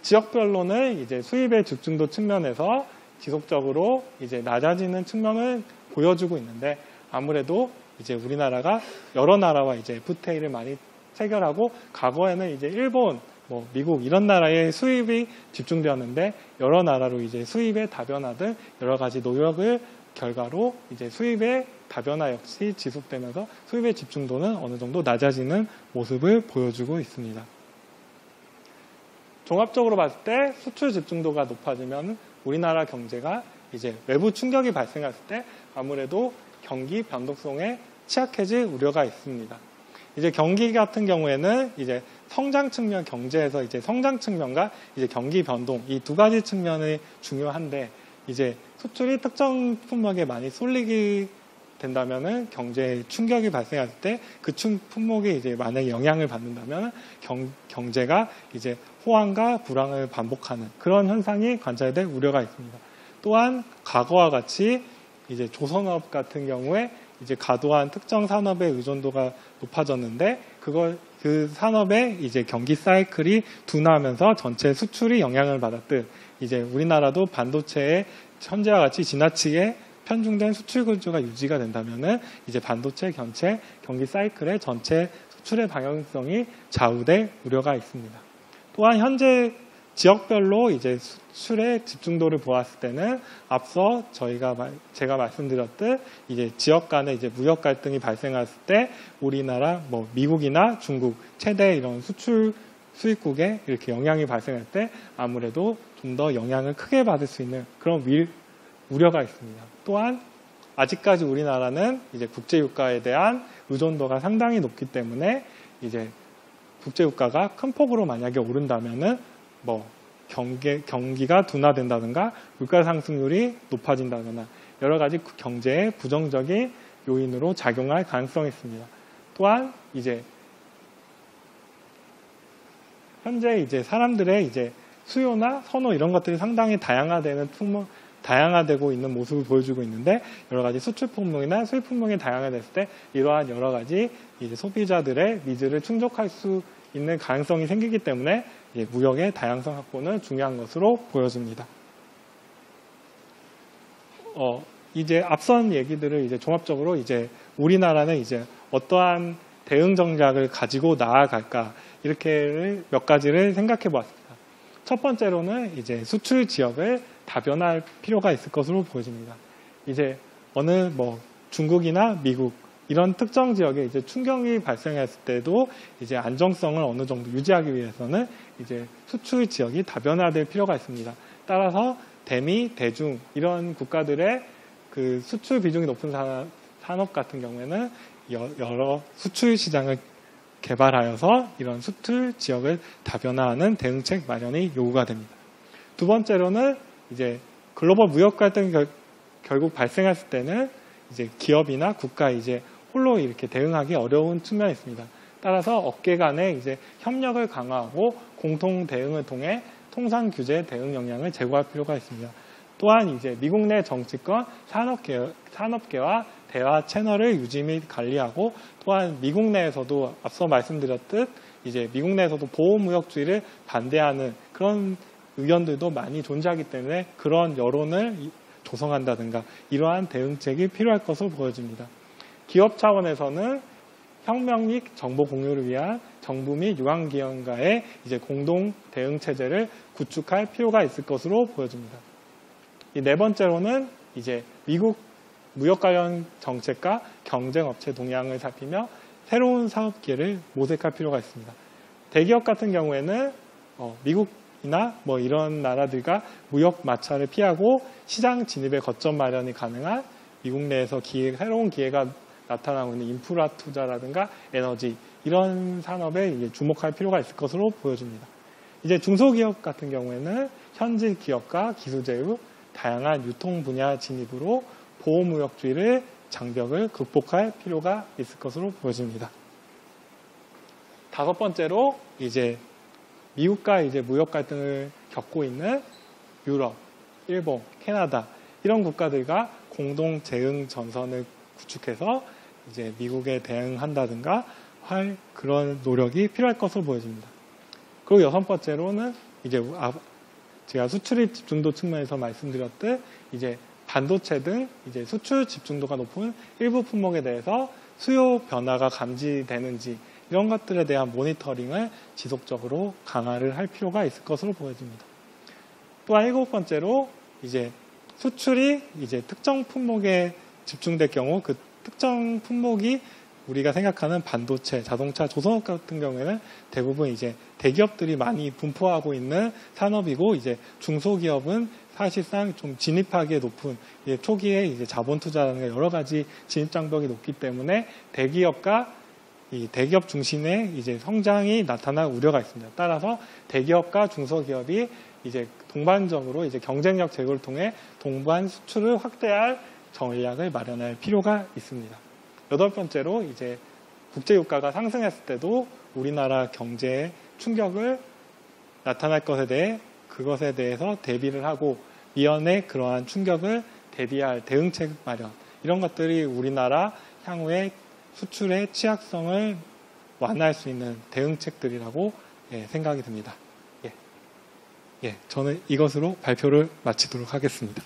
[SPEAKER 2] 지역별로는 이제 수입의 집중도 측면에서 지속적으로 이제 낮아지는 측면을 보여주고 있는데, 아무래도 이제 우리나라가 여러 나라와 이제 FTA를 많이 체결하고, 과거에는 이제 일본, 미국 이런 나라의 수입이 집중되었는데, 여러 나라로 이제 수입의 다변화 등 여러 가지 노력을 결과로 이제 수입의 다변화 역시 지속되면서 수입의 집중도는 어느 정도 낮아지는 모습을 보여주고 있습니다. 종합적으로 봤을 때 수출 집중도가 높아지면 우리나라 경제가 이제 외부 충격이 발생했을 때 아무래도 경기 변동성에 취약해질 우려가 있습니다. 이제 경기 같은 경우에는 이제 성장 측면, 경제에서 이제 성장 측면과 이제 경기 변동 이 두 가지 측면이 중요한데, 이제 수출이 특정 품목에 많이 쏠리게 된다면은 경제에 충격이 발생할 때 그 품목이 이제 만약에 영향을 받는다면 경제가 이제 호황과 불황을 반복하는 그런 현상이 관찰될 우려가 있습니다. 또한 과거와 같이 이제 조선업 같은 경우에 이제 과도한 특정 산업의 의존도가 높아졌는데, 그 산업의 이제 경기 사이클이 둔화하면서 전체 수출이 영향을 받았듯, 이제 우리나라도 반도체에 현재와 같이 지나치게 편중된 수출 구조가 유지가 된다면은 이제 반도체 경기 사이클의 전체 수출의 방향성이 좌우될 우려가 있습니다. 또한 현재 지역별로 이제 수출의 집중도를 보았을 때는 앞서 제가 말씀드렸듯 이제 지역 간의 이제 무역 갈등이 발생했을 때 우리나라, 미국이나 중국 최대 이런 수입국에 이렇게 영향이 발생할 때 아무래도 좀 더 영향을 크게 받을 수 있는 그런 우려가 있습니다. 또한 아직까지 우리나라는 이제 국제유가에 대한 의존도가 상당히 높기 때문에 이제 국제유가가 큰 폭으로 만약에 오른다면은 경기가 둔화된다든가 물가 상승률이 높아진다거나 여러 가지 경제에 부정적인 요인으로 작용할 가능성이 있습니다. 또한 이제 현재 이제 사람들의 이제 수요나 선호 이런 것들이 상당히 다양화되고 있는 모습을 보여주고 있는데, 여러 가지 수출 품목이나 수입 품목이 다양화됐을 때 이러한 여러 가지 이제 소비자들의 니즈를 충족할 수 있는 가능성이 생기기 때문에 이제 무역의 다양성 확보는 중요한 것으로 보여집니다. 이제 앞선 얘기들을 이제 종합적으로 이제 우리나라는 이제 어떠한 대응 전략을 가지고 나아갈까, 이렇게 몇 가지를 생각해 보았습니다. 첫 번째로는 이제 수출 지역을 다변화할 필요가 있을 것으로 보여집니다. 이제 어느 중국이나 미국 이런 특정 지역에 이제 충격이 발생했을 때도 이제 안정성을 어느 정도 유지하기 위해서는 이제 수출 지역이 다변화될 필요가 있습니다. 따라서 대미, 대중 이런 국가들의 그 수출 비중이 높은 산업 같은 경우에는 여러 수출 시장을 개발하여서 이런 수출 지역을 다변화하는 대응책 마련이 요구가 됩니다. 두 번째로는 이제 글로벌 무역 갈등이 결국 발생했을 때는 이제 기업이나 국가 이제 홀로 이렇게 대응하기 어려운 측면이 있습니다. 따라서 업계 간의 이제 협력을 강화하고 공통 대응을 통해 통상 규제 대응 역량을 제고할 필요가 있습니다. 또한 이제 미국 내 정치권, 산업계와 대화 채널을 유지 및 관리하고, 또한 미국 내에서도 앞서 말씀드렸듯 이제 미국 내에서도 보호무역주의를 반대하는 그런 의견들도 많이 존재하기 때문에 그런 여론을 조성한다든가 이러한 대응책이 필요할 것으로 보여집니다. 기업 차원에서는 혁명 및 정보 공유를 위한 정부 및 유관기관과의 이제 공동 대응 체제를 구축할 필요가 있을 것으로 보여집니다. 이 네 번째로는 이제 미국 무역 관련 정책과 경쟁업체 동향을 살피며 새로운 사업 기회를 모색할 필요가 있습니다. 대기업 같은 경우에는 미국이나 뭐 이런 나라들과 무역 마찰을 피하고 시장 진입의 거점 마련이 가능한 미국 내에서 새로운 기회가 나타나고 있는 인프라 투자라든가 에너지 이런 산업에 이제 주목할 필요가 있을 것으로 보여집니다. 이제 중소기업 같은 경우에는 현지 기업과 기술제휴, 다양한 유통 분야 진입으로 보호무역주의를 장벽을 극복할 필요가 있을 것으로 보여집니다. 다섯 번째로 이제 미국과 이제 무역 갈등을 겪고 있는 유럽, 일본, 캐나다 이런 국가들과 공동 대응 전선을 구축해서 이제 미국에 대응한다든가 할 그런 노력이 필요할 것으로 보여집니다. 그리고 여섯 번째로는 이제 제가 수출입 집중도 측면에서 말씀드렸듯 이제 반도체 등 이제 수출 집중도가 높은 일부 품목에 대해서 수요 변화가 감지되는지 이런 것들에 대한 모니터링을 지속적으로 강화를 할 필요가 있을 것으로 보여집니다. 또한 일곱 번째로 이제 수출이 이제 특정 품목에 집중될 경우 그 특정 품목이 우리가 생각하는 반도체, 자동차, 조선업 같은 경우에는 대부분 이제 대기업들이 많이 분포하고 있는 산업이고 이제 중소기업은 사실상 좀 진입하기에 높은 초기에 이제 자본 투자라는 여러 가지 진입 장벽이 높기 때문에 대기업과 이 대기업 중심의 이제 성장이 나타날 우려가 있습니다. 따라서 대기업과 중소기업이 이제 동반적으로 이제 경쟁력 제고를 통해 동반 수출을 확대할 전략을 마련할 필요가 있습니다. 여덟 번째로 이제 국제유가가 상승했을 때도 우리나라 경제에 충격을 나타날 것에 대해 그것에 대해서 대비를 하고 미연에 그러한 충격을 대비할 대응책 마련 이런 것들이 우리나라 향후에 수출의 취약성을 완화할 수 있는 대응책들이라고 생각이 듭니다. 저는 이것으로 발표를 마치도록 하겠습니다.